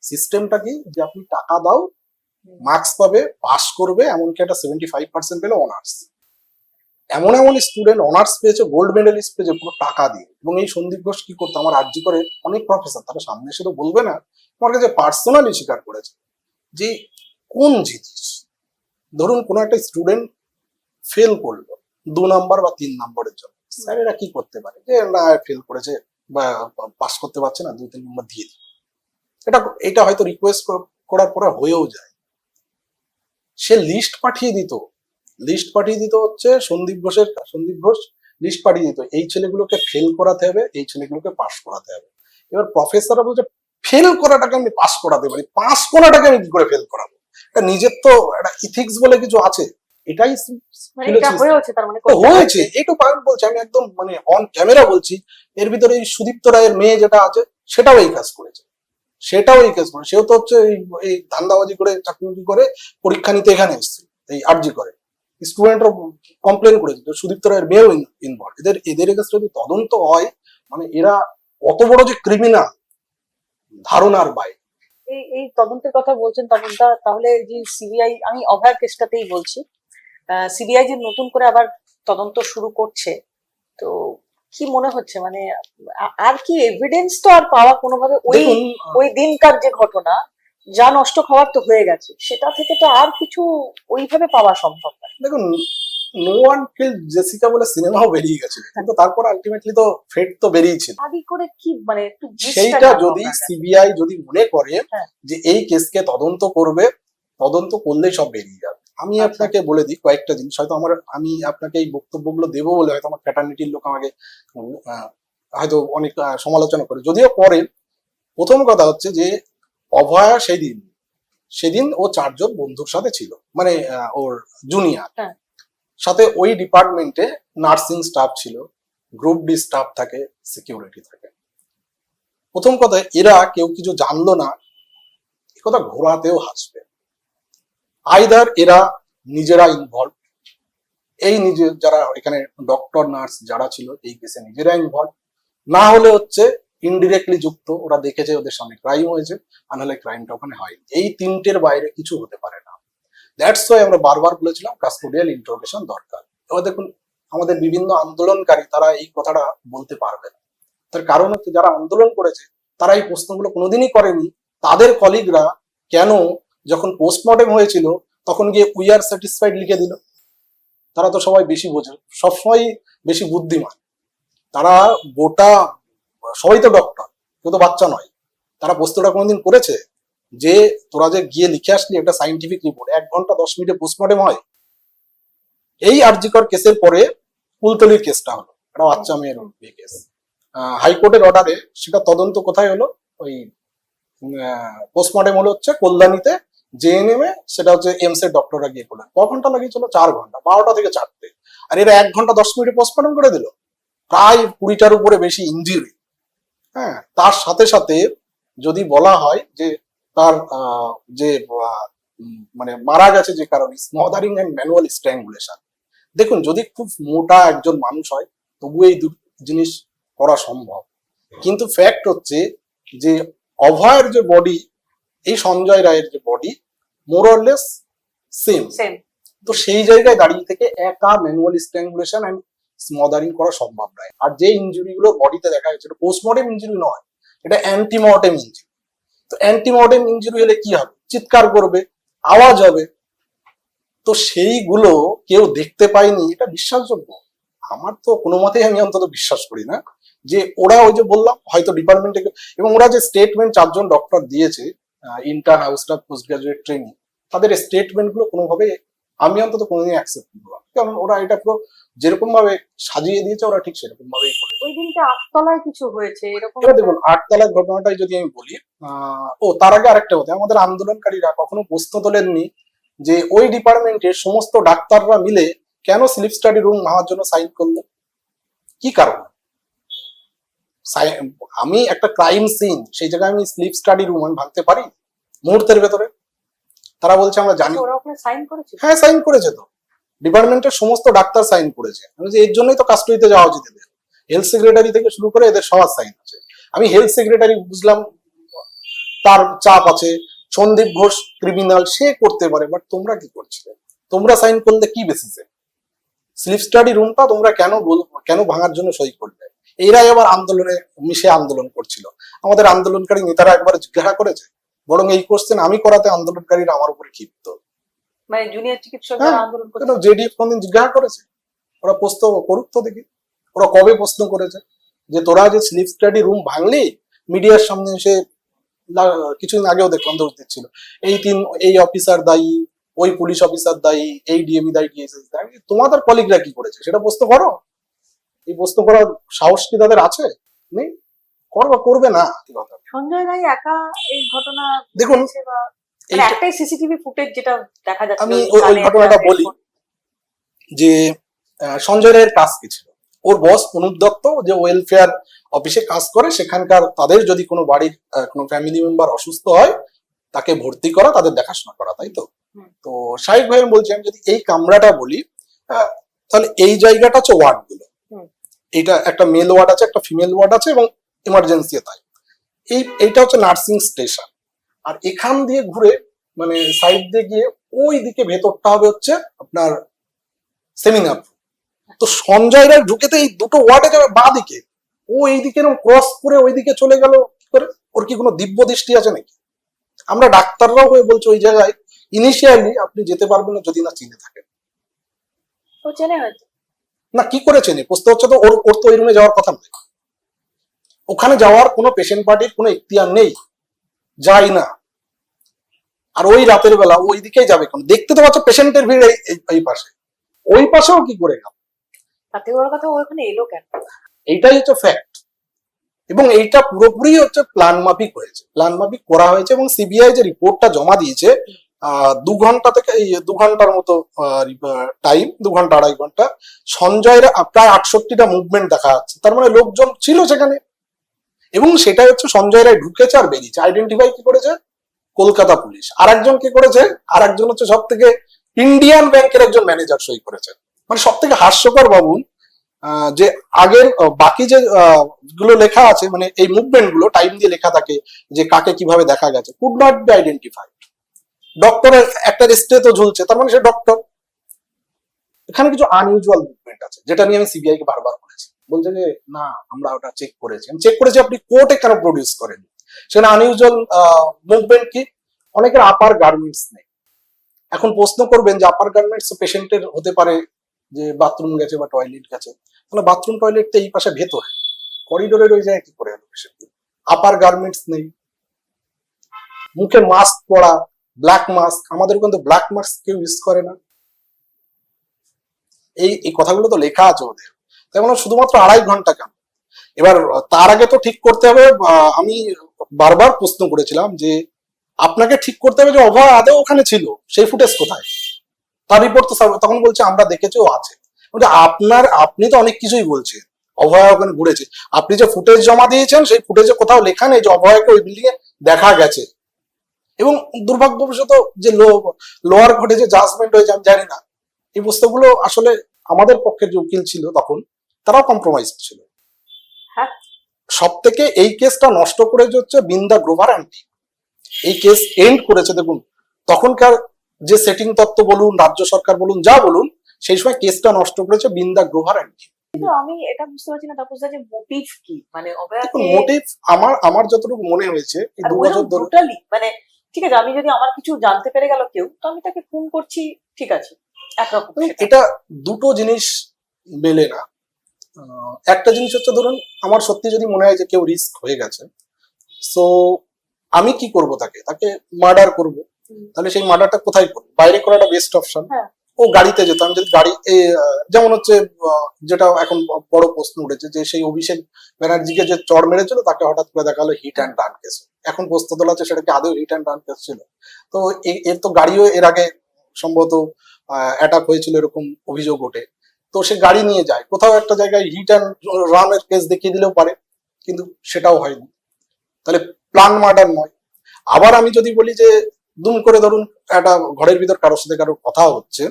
সিস্টেমটা কি, যে আপনি টাকা দাও, মার্কস পাবে, পাস করবে, এমনকি একটা 75% পেলে অনার্স। এমন এমন স্টুডেন্ট অনার্স পেয়েছে, গোল্ড মেডেলিস্ট পেয়েছে পুরো টাকা দিয়ে। এবং এই সন্দীপ ঘোষ কি করতো, আমার আরজি করে অনেক প্রফেসর, তারা সামনে এসে তো বলবে না, আমার কাছে পার্সোনালি স্বীকার করেছে যে কোন জিনিস, ধরুন কোনো একটা স্টুডেন্ট ফেল করলো 2 নাম্বার বা 3 নম্বরের জন্য, স্যারেরা কি করতে পারে, যে না ফেল করেছে বা পাস করতে পারছে না, 2-3 নম্বর দিয়ে দিই। এটা হয়তো রিকোয়েস্ট করার পরে হয়েও যায়। সে লিস্ট পাঠিয়ে দিত হচ্ছে সন্দীপ ঘোষ লিস্ট পাঠিয়ে দিত, এই ছেলেগুলোকে ফেল করাতে হবে, এই ছেলেগুলোকে পাস করাতে হবে। এবার প্রফেসররা বলছে ফেল করাটাকে আমি পাস করাতে পারি, পাস করাটাকে আমি কি করে ফেল করাবো? নিজের তো একটা ইথিক্স বলে কিছু আছে, এটাই হয়েছে। এইটু পয়েন্ট বলছি আমি, একদম মানে অন ক্যামেরা বলছি। এর ভিতরে এই সুদীপ্ত রায়ের মেয়ে যেটা আছে, সেটাও এই কাজ করেছে, সেও তো হচ্ছে এই ধান্দাবাজি করে চাকরি করে পরীক্ষা নিতে এখানে এসছে, এই আরজি করে স্টুডেন্টরা কমপ্লেন করেছে, সুদীপ্ত রায়ের মেয়েও ইনভলভ। এদের কাছে যদি তদন্ত হয়, মানে এরা কত বড় যে ক্রিমিনাল ধারণার বাইরে। এই তদন্তের কথা বলছেন তদন্তটা, তাহলে যে সিবিআই, আমি অভয়ার কেসটাতেই বলছি, সিবিআই যে নতুন করে আবার তদন্ত শুরু করছে, তো কি মনে হচ্ছে মানে আর কি এভিডেন্স তো আর পাওয়া কোনোভাবে, দেখুন ওই দিনকার যে ঘটনা, যা নষ্ট হওয়ার তো হয়ে গেছে, সেটা থেকে তো আর কিছু ওইভাবে পাওয়া সম্ভব না। দেখুন নো ওয়ান কিল জেসিকা বলে সিনেমাও বেরিয়ে গেছে, কিন্তু তারপর আলটিমেটলি তো ফেট তো বেরিয়েছিল। আদি করে কি মানে একটু সেইটা যদি সিবিআই যদি মনে করে হ্যাঁ। যে এই কেসকে তদন্ত করবে, তদন্ত করলেই সব বেরিয়ে যাবে। আমি আচ্ছা। আপনাকে বলে দিই কয়েকটা জিনিস, হয়তো আমি আপনাকে এই বক্তব্যগুলো দেবো বলে হয়তো আমার ফ্যাটার্নিটির লোক আমাকে হয়তো অনেক সমালোচনা করে, যদিও পরে। প্রথম কথা হচ্ছে যে অভয়া সেদিন ও 4 জন বন্ধুর সাথে ছিল, মানে ওর জুনিয়র, হ্যাঁ। সাথে ওই ডিপার্টমেন্টে নার্সিং স্টাফ ছিল, গ্রুপ ডি স্টাফ থাকে, সিকিউরিটি থাকে। প্রথম কথা, এরা কেউ কিছু জানলো না এ কথা ঘোরাতেও হাসবে। আইদার এরা নিজেরা ইনভলভ, এই নিজে যারা এখানে ডক্টর নার্স যারা ছিল এই কেসে নিজেরা ইনভলভ, না হলে হচ্ছে ইনডিরেক্টলি যুক্ত, ওরা দেখেছে ওদের সামনে ক্রাইম হয়েছে, আর নাহলে ক্রাইমটা ওখানে হয়নি। এই তিনটের বাইরে কিছু হতে পারে না। দ্যাটস ওয়াই আমরা বারবার বলেছিলাম কাস্টোডিয়াল ইন্টারোগেশন দরকার। এবার দেখুন আমাদের বিভিন্ন আন্দোলনকারী তারা এই কথাটা বলতে পারবে না, তার কারণ হচ্ছে যারা আন্দোলন করেছে তারা এই প্রশ্নগুলো কোনোদিনই করেনি। তাদের কলিগরা কেন যখন পোস্টমর্টেম হয়েছিল তখন গিয়ে উই আর স্যাটিসফাইড লিখে দিল? তারা তো সবাই বেশি বোঝে, সবসময় বেশি বুদ্ধিমান। তারা গোটা সবাই তো ডক্টর, কেউ তো বাচ্চা নয়। তারা প্রশ্নটা কোনোদিন করেছে যে তোরা যে গিয়ে লিখে আসলি একটা সাইন্টিফিক রিপোর্ট 1 ঘন্টা 10 মিনিটে পোস্টমর্টেম হয়? এই আরজিকর কেসের পরে কুলতলির কেসটা হলো, একটা বাচ্চা মেয়ের বিয়ে কেস, হাইকোর্টের অর্ডারে সেটা তদন্ত কোথায় হলো? ওই পোস্টমর্টেম হলো হচ্ছে কল্যাণীতে, জেএনএম এ, সেটা হচ্ছে এমস এর ডক্টররা গিয়ে করলেন। ক ঘন্টা লাগিয়েছিল? 4 ঘন্টা, 12টা থেকে 4টে। আর এরা 1 ঘন্টা 10 মিনিটে পোস্টমর্টেম করে দিল। প্রায় 20টার উপরে বেশি ইনজুরি। হ্যাঁ, তার সাথে সাথে যদি বলা হয় যে তার যে মানে মারা গেছে যে কারণে, স্মদারিং এন্ড ম্যানুয়াল স্ট্র্যাঙ্গুলেশন। দেখুন যদি খুব মোটা একজন মানুষ হয় তবু এই জিনিস করা সম্ভব, কিন্তু ফ্যাক্ট হচ্ছে যে অভয়ের যে বডি, এই সঞ্জয় রায়ের যে বডি, মোরলেস সেম। তো সেই জায়গায় দাঁড়িয়ে থেকে একা ম্যানুয়াল স্ট্র্যাঙ্গুলেশন এন্ড স্মদারিং করা সম্ভব নয়। আর যে ইনজুরি গুলো বডিতে দেখা যাচ্ছে এটা পোস্টমর্টেম ইনজুরি নয়, এটা অ্যান্টিমর্টেম ইনজুরি। তো অ্যান্টিমর্টেম ইনজুরি হলে কি হবে? চিৎকার করবে, আওয়াজ হবে। তো সেইগুলো কেউ দেখতে পায়নি, এটা বিশ্বাসযোগ্য? আমার তো কোনো মতেই আমি অন্তত বিশ্বাস করি না যে ওরা, ওই যে বললাম হয়তো ডিপার্টমেন্ট থেকে, এবং ওরা যে স্টেটমেন্ট 4 জন ডক্টর দিয়েছে, intern, house staff, post graduate training, তাদের স্টেটমেন্ট গুলো কোনোভাবে আমি অন্তত কোনোদিন অ্যাকসেপ্ট করবো না। কারণ ওরা এটা পুরো যেরকম ভাবে সাজিয়ে দিয়েছে ওরা ঠিক সেরকম ভাবেই করে। ওই দিনটা 8তলায় কিছু হয়েছে এরকম? এবার দেখুন 8তলার ঘটনাটাই যদি আমি বলি, তার আগে আরেকটা কথা, আমাদের আন্দোলনকারীরা কখনো প্রশ্ন তোলেননি যে ওই ডিপার্টমেন্টের সমস্ত ডাক্তাররা মিলে কেন স্লিপ স্টাডি রুম ভাঙার জন্য সাইন করলো? কি কারণ? আমি একটা ক্রাইম সিন, সেই জায়গায় আমি স্লিপ স্টাডি রুম আমি ভাঙতে পারি মুহূর্তের ভেতরে? তারা বলছে আমরা জানি। ওরা ওখানে সাইন করেছে? হ্যাঁ, সাইন করেছে তো, ডিপার্টমেন্টের সমস্ত ডাক্তার সাইন করেছে। আমি যে এর জন্যই তো কাস্টডিতে যাওয়া উচিত এদের, হেলথ সেক্রেটারি থেকে শুরু করে এদের সবার সাইন আছে। আমি হেলথ সেক্রেটারি বুঝলাম তার চাপ আছে, সন্দীপ ঘোষ ক্রিমিনাল, সে করতে পারে, বাট তোমরা কি করছিলে? তোমরা সাইন করলে কি বেসিসে? স্লিপ স্টাডি রুমটা তোমরা কেন ভাঙার জন্য সই করলে? এরাই আবার আন্দোলনে মিশে আন্দোলন করছিল। আমাদের আন্দোলনকারী নেতারা একবার জিজ্ঞাসা করেছে? বরং এই কোশ্চেন আমি করাতে আন্দোলনকারীরা আমার উপরে ক্ষিপ্ত। মানে জুনিয়র চিকিৎসকরা আন্দোলন করছে, জেডিএফ কোনদিন জিজ্ঞাসা করেছে? ওরা প্রশ্ন করুক তো দেখি, ওরা কবে প্রশ্ন করেছে যে তোরা যে স্লিপ স্টাডি রুম ভাঙলি? মিডিয়ার সামনে এসে কিছুদিন আগেও দেখলাম দোষ দিচ্ছিল, এই অফিসার দায়ী, ওই পুলিশ অফিসার দায়ী, এই ডিএমই দায়ী, ডিএসএস দায়ী। তোমাদের কলিগরা কি করেছে সেটা প্রশ্ন করো। এই প্রশ্ন করার সাহস কি তাদের আছে? নেই, করবে না। সঞ্জয় রায় একা এই ঘটনা দেখুন, একটাই সিসিটিভি ফুটেজ যেটা দেখা যাচ্ছে। আমি ওই ঘটনাটা বলি যে সঞ্জয় রায়ের কাজ কি ছিল। ওর বস অনুপ দত্ত যে ওয়েলফেয়ার অফিসে কাজ করে, সেখানকার তাদের যদি কোনো বাড়ির কোনো ফ্যামিলি মেম্বার অসুস্থ হয় তাকে ভর্তি করা, তাদের দেখাশোনা করা, তাই তো? তো শাহিক ভাই বলছি, আমি যদি এই কামরাটা বলি, তাহলে এই জায়গাটা হচ্ছে ওয়ার্ড গুলো। এটা একটা মেল ওয়ার্ড আছে, একটা ফিমেল ওয়ার্ড আছে, এবং ইমার্জেন্সি তাই। এইটা হচ্ছে নার্সিং স্টেশন। আর এখান দিয়ে ঘুরে মানে সাইড দিয়ে গিয়ে ওই দিকে ভেতরটা হবে হচ্ছে আপনার সেমিনার। তো সঞ্জয় রায় ঢুকেতে এই দুটো ওয়ার্ডে যাবে বাঁ দিকে, ও এইদিকে এরকম ক্রস করে ওইদিকে চলে গেল কি করে? ওর কি কোনো দিব্য দৃষ্টি আছে নাকি? আমরা ডাক্তাররাও হয়ে বলছি ওই জায়গায় ইনিশিয়ালি আপনি যেতে পারবেন না যদি না চিনে থাকেন। ও চেনে হয়তো। না, কি করে চেনে? প্রশ্ন হচ্ছে তো ওর তো ওই রুমে যাওয়ার কথা নয়, ওখানে যাওয়ার কোনো পেশেন্ট পার্টির কোনো ইখতিয়ার নেই, যাই না। আর ওই রাতের বেলা ওই দিকেই যাবে, কোন দেখতে তো পাচ্ছ পেশেন্টের ভিড় এই পাশে, ওই পাশেও কি করে গেল? তাতে ওর কথা ও ওখানে এলো কেন? এইটাই হচ্ছে ফ্যাক্ট। এবং এইটা পুরোপুরি হচ্ছে প্ল্যান মাফিক হয়েছে, প্ল্যান মাফিক করা হয়েছে। এবং সিবিআই যে রিপোর্টটা জমা দিয়েছে 2 ঘন্টা থেকে 2 ঘন্টার মতো টাইম, 2 ঘন্টা 2.5 ঘন্টা, সঞ্জয়ের প্রায় 68টা মুভমেন্ট দেখা যাচ্ছে। তার মানে লোকজন ছিল সেখানে। এবং সেটা হচ্ছে সঞ্জয় রায় ঢুকেছে আর বেরিয়েছে। আইডেন্টিফাই কি করেছে কলকাতা পুলিশ। আর একজন কি করেছে, আর একজন হচ্ছে সব থেকে ইন্ডিয়ান ব্যাংকের একজন ম্যানেজার সই করেছে। মানে সব থেকে হাস্যকর বাবু, যে আগের বাকি যে গুলো লেখা আছে, মানে এই মুভমেন্ট গুলো টাইম দিয়ে লেখা থাকে যে কাকে কিভাবে দেখা গেছে, কুড নট বি আইডেন্টিফাইড। ডক্টরের একটা রেস্টে তো ঝুলছে, তার মানে সে ডক্টর। এখানে কিছু আনইউজুয়াল মুভমেন্ট আছে, যেটা নিয়ে আমি সিবিআই কে বারবার বলেছি। বলছে যে না, আমরা ওটা চেক করেছি। আমি চেক করেছি, আপনি কোর্টে কেন প্রডিউস করেন? সেখানে আনইউজুয়াল মুভমেন্ট কি, অনেকের আপার গার্মেন্টস নেই। এখন প্রশ্ন করবেন যে আপার গার্মেন্টস পেশেন্টের হতে পারে যে বাথরুম গেছে বা টয়লেট গেছে, তাহলে বাথরুম টয়লেট তো এই পাশে ভেতরে, করিডোরের ওই জায়গায় কি করে হলো পেশেন্ট? আপার গার্মেন্টস নেই, মুখে মাস্ক পরা, ব্ল্যাক মাস্ক। আমাদের কিন্তু ব্ল্যাক মাস্ক কেউ ইউজ করে না। এই কথাগুলো তো লেখা আছে ওদের। তাই মানে শুধুমাত্র 2.5 ঘন্টা কেন? এবার তার আগে তো ঠিক করতে হবে। আমি বারবার প্রশ্ন করেছিলাম যে আপনাকে ঠিক করতে হবে যে অভয় আদৌ ওখানে ছিল, সেই ফুটেজ কোথায়? তার রিপোর্ট তো তখন বলছে আমরা দেখেছি ও আছে। আপনি তো অনেক কিছুই বলছেন, অভয় ওখানে ঘুরেছে। আপনি যে ফুটেজ জমা দিয়েছেন সেই ফুটেজে কোথাও লেখা নেই যে অভয়কে ওই বিল্ডিং এ দেখা গেছে। এবং দুর্ভাগ্যবশত যে লোয়ার কোর্টে যে জাজমেন্ট হয়েছে আমি জানি না, এই পুস্তকগুলো আসলে আমাদের পক্ষে যে উকিল ছিল তখন তারাও কম্প্রোমাইজ ছিল। সব থেকে এই কেসটা নষ্ট করেছে হচ্ছে বৃন্দা গ্রোভার আন্টি। এই কেস এন্ড করেছে, দেখুন তখনকার যে সেটিং তত্ত্ব বলুন, রাজ্য সরকার বলুন, যা বলুন, সেই সময় কেসটা নষ্ট করেছে বৃন্দা গ্রোভার আন্টি। কিন্তু আমি এটা বুঝতে পারছি না তাপস দা যে মোটিভ কি, মানে মোটিভ আমার যতটুকু মনে হয়েছে এই 2 বছর ধরে, মানে ঠিক আছে, আমি যদি আমার কিছু জানতে পেরে গেল কেউ, তো আমি তাকে খুন করছি, ঠিক আছে, একরকম। এটা দুটো জিনিস মেলে না। একটা জিনিস হচ্ছে ধরুন আমার সত্যি যদি মনে হয় যে কেউ রিস্ক হয়ে গেছে, সো আমি কি করব, তাকে মার্ডার করব। তাহলে সেই মার্ডারটা কোথায় করবো? বাইরে করাটা বেস্ট অপশন। ও গাড়িতে যেত, আমি যদি গাড়ি যেমন হচ্ছে যেটা এখন বড় প্রশ্ন উঠেছে যে সেই অভিষেক ব্যানার্জিকে যে চড় মেরেছিল তাকে হঠাৎ করে দেখা হলো হিট অ্যান্ড রান কেস। এখন প্রশ্ন তোলা হচ্ছে সেটা কি আদৌ হিট অ্যান্ড রান কেস ছিল? তো এর তো গাড়িও এর আগে সম্ভবত অ্যাটাক হয়েছিল, এরকম অভিযোগ ওঠে। তো সে গাড়ি নিয়ে যায় কোথাও একটা জায়গায়, হিট অ্যান্ড রানের কেস দেখিয়ে দিলেও পারে, কিন্তু সেটাও হয়নি। তাহলে প্ল্যান মার্ডার নয়। আবার আমি যদি বলি যে দুম করে ধরুন একটা ঘরের ভিতর কারোর সাথে কারোর কথা হচ্ছে,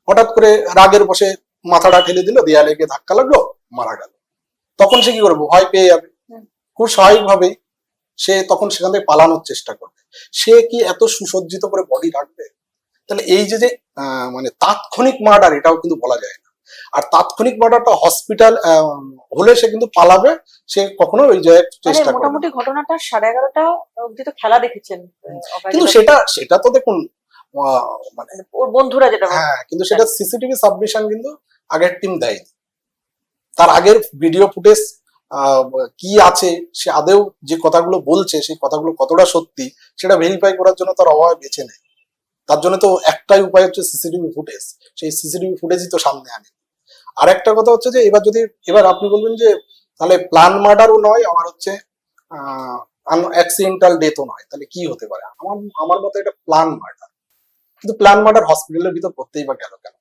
হঠাৎ করে রাগের বসে মাথাটা ঠেলে দিল, দেয়ালে গিয়ে ধাক্কা লাগলো, মারা গেল, তখন সে কি করবে? ভয় পেয়ে যাবে। খুব স্বাভাবিকভাবেই সে তখন সেখান থেকে পালানোর চেষ্টা করবে। সে কি এত সুসজ্জিত করে বডি রাখবে? তাহলে এই যে মানে তাৎক্ষণিক মার্ডার, এটাও কিন্তু বলা যায় না। আর তাৎক্ষণিক মার্ডারটা হসপিটাল হলে সে কিন্তু পালাবে, সে কখনো ওই জায়গায় চেষ্টা করবে। মোটামুটি ঘটনাটা 11:30টা অবধি তো খেলা দেখেছেন, কিন্তু সেটা তো দেখুন মানে ওর বন্ধুরা যেটা, হ্যাঁ, কিন্তু সেটা সিসিটিভি সাবমিশন কিন্তু আগের টিম দেয়। তার আগের ভিডিও ফুটেজ কি আছে, সে আদেও যে কথাগুলো বলছে সেই কথাগুলো কতটা সত্যি সেটা ভেরিফাই করার জন্য তার অভয় বেছে নেয়। তার জন্য তো একটাই উপায় হচ্ছে সিসিটিভি ফুটেজ। সেই সিসিটিভি ফুটেজই তো সামনে আনে। আর একটা কথা হচ্ছে যে এবার আপনি বলবেন যে তাহলে প্ল্যান মার্ডারও নয়, আমার হচ্ছে অ্যাক্সিডেন্টাল ডেথও নয়, তাহলে কি হতে পারে? আমার মতে এটা প্ল্যান মার্ডার। কিন্তু প্ল্যান মার্ডার হসপিটালের ভিতর করতেই বা গেল কেন?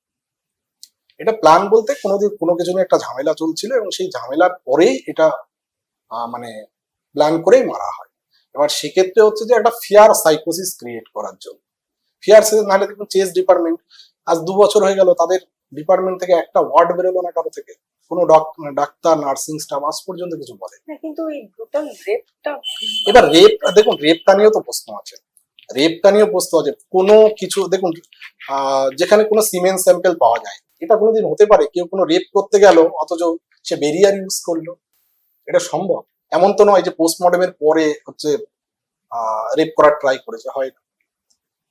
এটা প্ল্যান বলতে কোনো কিছু নিয়ে একটা ঝামেলা চলছিল এবং সেই ঝামেলার পরেই এটা মানে প্ল্যান করেই মারা হয়। এবার সেক্ষেত্রে হচ্ছে যে একটা ফিয়ার সাইকোসিস ক্রিয়েট করার জন্য। ফিয়ার নাহলে দেখুন চেস ডিপার্টমেন্ট আজ 2 বছর হয়ে গেল, তাদের ডিপার্টমেন্ট থেকে একটা ওয়ার্ড বেরোলো না কারো থেকে, কোনো ডাক্তার, নার্সিং স্টাফ আজ পর্যন্ত কিছু বলে। কিন্তু এই ব্রুটাল রেপটা, এবার রেপ, দেখুন রেপটা নিয়েও তো প্রশ্ন আছে, রেপটা নিয়েও প্রশ্ন আছে। কোনো কিছু দেখুন, যেখানে কোনো সিমেন্ট স্যাম্পেল পাওয়া যায়, এটা কোনোদিন হতে পারে কেউ কোনো রেপ করতে গেল অথচ সে বেরিয়ার ইউজ করলো? এটা সম্ভব? এমন তো নয় যে পোস্টমর্টমের পরে হচ্ছে রেপ করার ট্রাই করেছে, হয় না,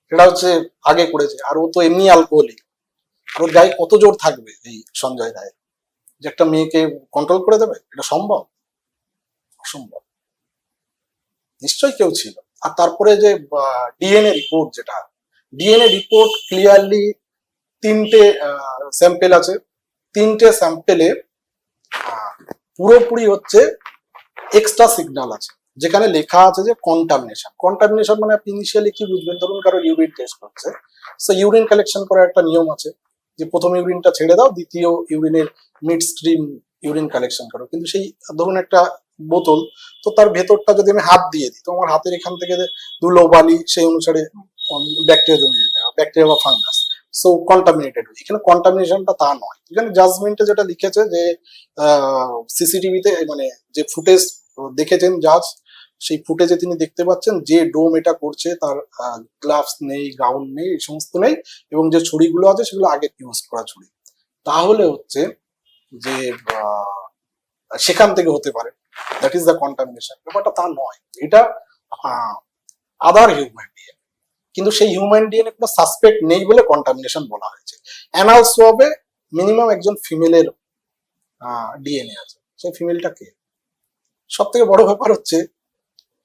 সেটা হচ্ছে আগে করেছে। আর ও তো এমনি অ্যালকোহলিক, আর ওর গায়ে কত জোর থাকবে এই সঞ্জয় রায়ের যে একটা মেয়েকে কন্ট্রোল করে দেবে? এটা সম্ভব? অসম্ভব। নিশ্চয়ই কেউ ছিল। আর তারপরে যে ডিএনএ রিপোর্ট, যেটা ডিএনএ রিপোর্ট ক্লিয়ারলি 3টে স্যাম্পেল আছে, 3টে স্যাম্পেলে পুরোপুরি হচ্ছে এক্সট্রা সিগন্যাল আছে, যেখানে লেখা আছে যে কন্টামিনেশন। কন্টামিনেশন মানে আপনি ইনিশিয়ালি কি বুঝবেন? ধরুন কারো ইউরিন টেস্ট করছে, সো ইউরিন কালেকশন করার একটা নিয়ম আছে যে প্রথম ইউরিনটা ছেড়ে দাও, দ্বিতীয় ইউরিনের মিড স্ট্রিম ইউরিন কালেকশন করো। কিন্তু সেই ধরুন একটা বোতল, তো তার ভেতরটা যদি আমি হাত দিয়ে দিই, তো আমার হাতের এখান থেকে ধুলো বালি সেই অনুসারে ব্যাকটেরিয়া জমে যেতে হবে, ব্যাকটেরিয়া বা ফাঙ্গাস, সো কন্টামিনেটেড। এখানে কন্টামিনেশনটা তা নয়, এখানে জাজমেন্টে যেটা লিখেছে যে সিসিটিভিতে মানে যে ফুটেজ দেখেছেন জাজ, সেই ফুটেজে তিনি দেখতে পাচ্ছেন যে ডোম এটা করছে তার গ্লাভস নেই, গাউন নেই, এই সমস্ত নেই, এবং যে ছুরিগুলো আছে সেগুলো আগে ইউজ করা ছুরি। তাহলে হচ্ছে যে সেখান থেকে হতে পারে, দ্যাট ইজ দ্য কন্টামিনেশন। ব্যাপারটা তা নয়, এটা আদার হিউম্যান ডিএনএ, কিন্তু সেই হিউম্যান ডিএনএ কোনো সাসপেক্ট নেই বলে কন্টামিনেশন বলা হয়েছে। অ্যানাল সোয়াবে মিনিমাম একজন ফিমেলের ডিএনএ আছে, সেই ফিমেলটা কে? সব থেকে বড় ব্যাপার হচ্ছে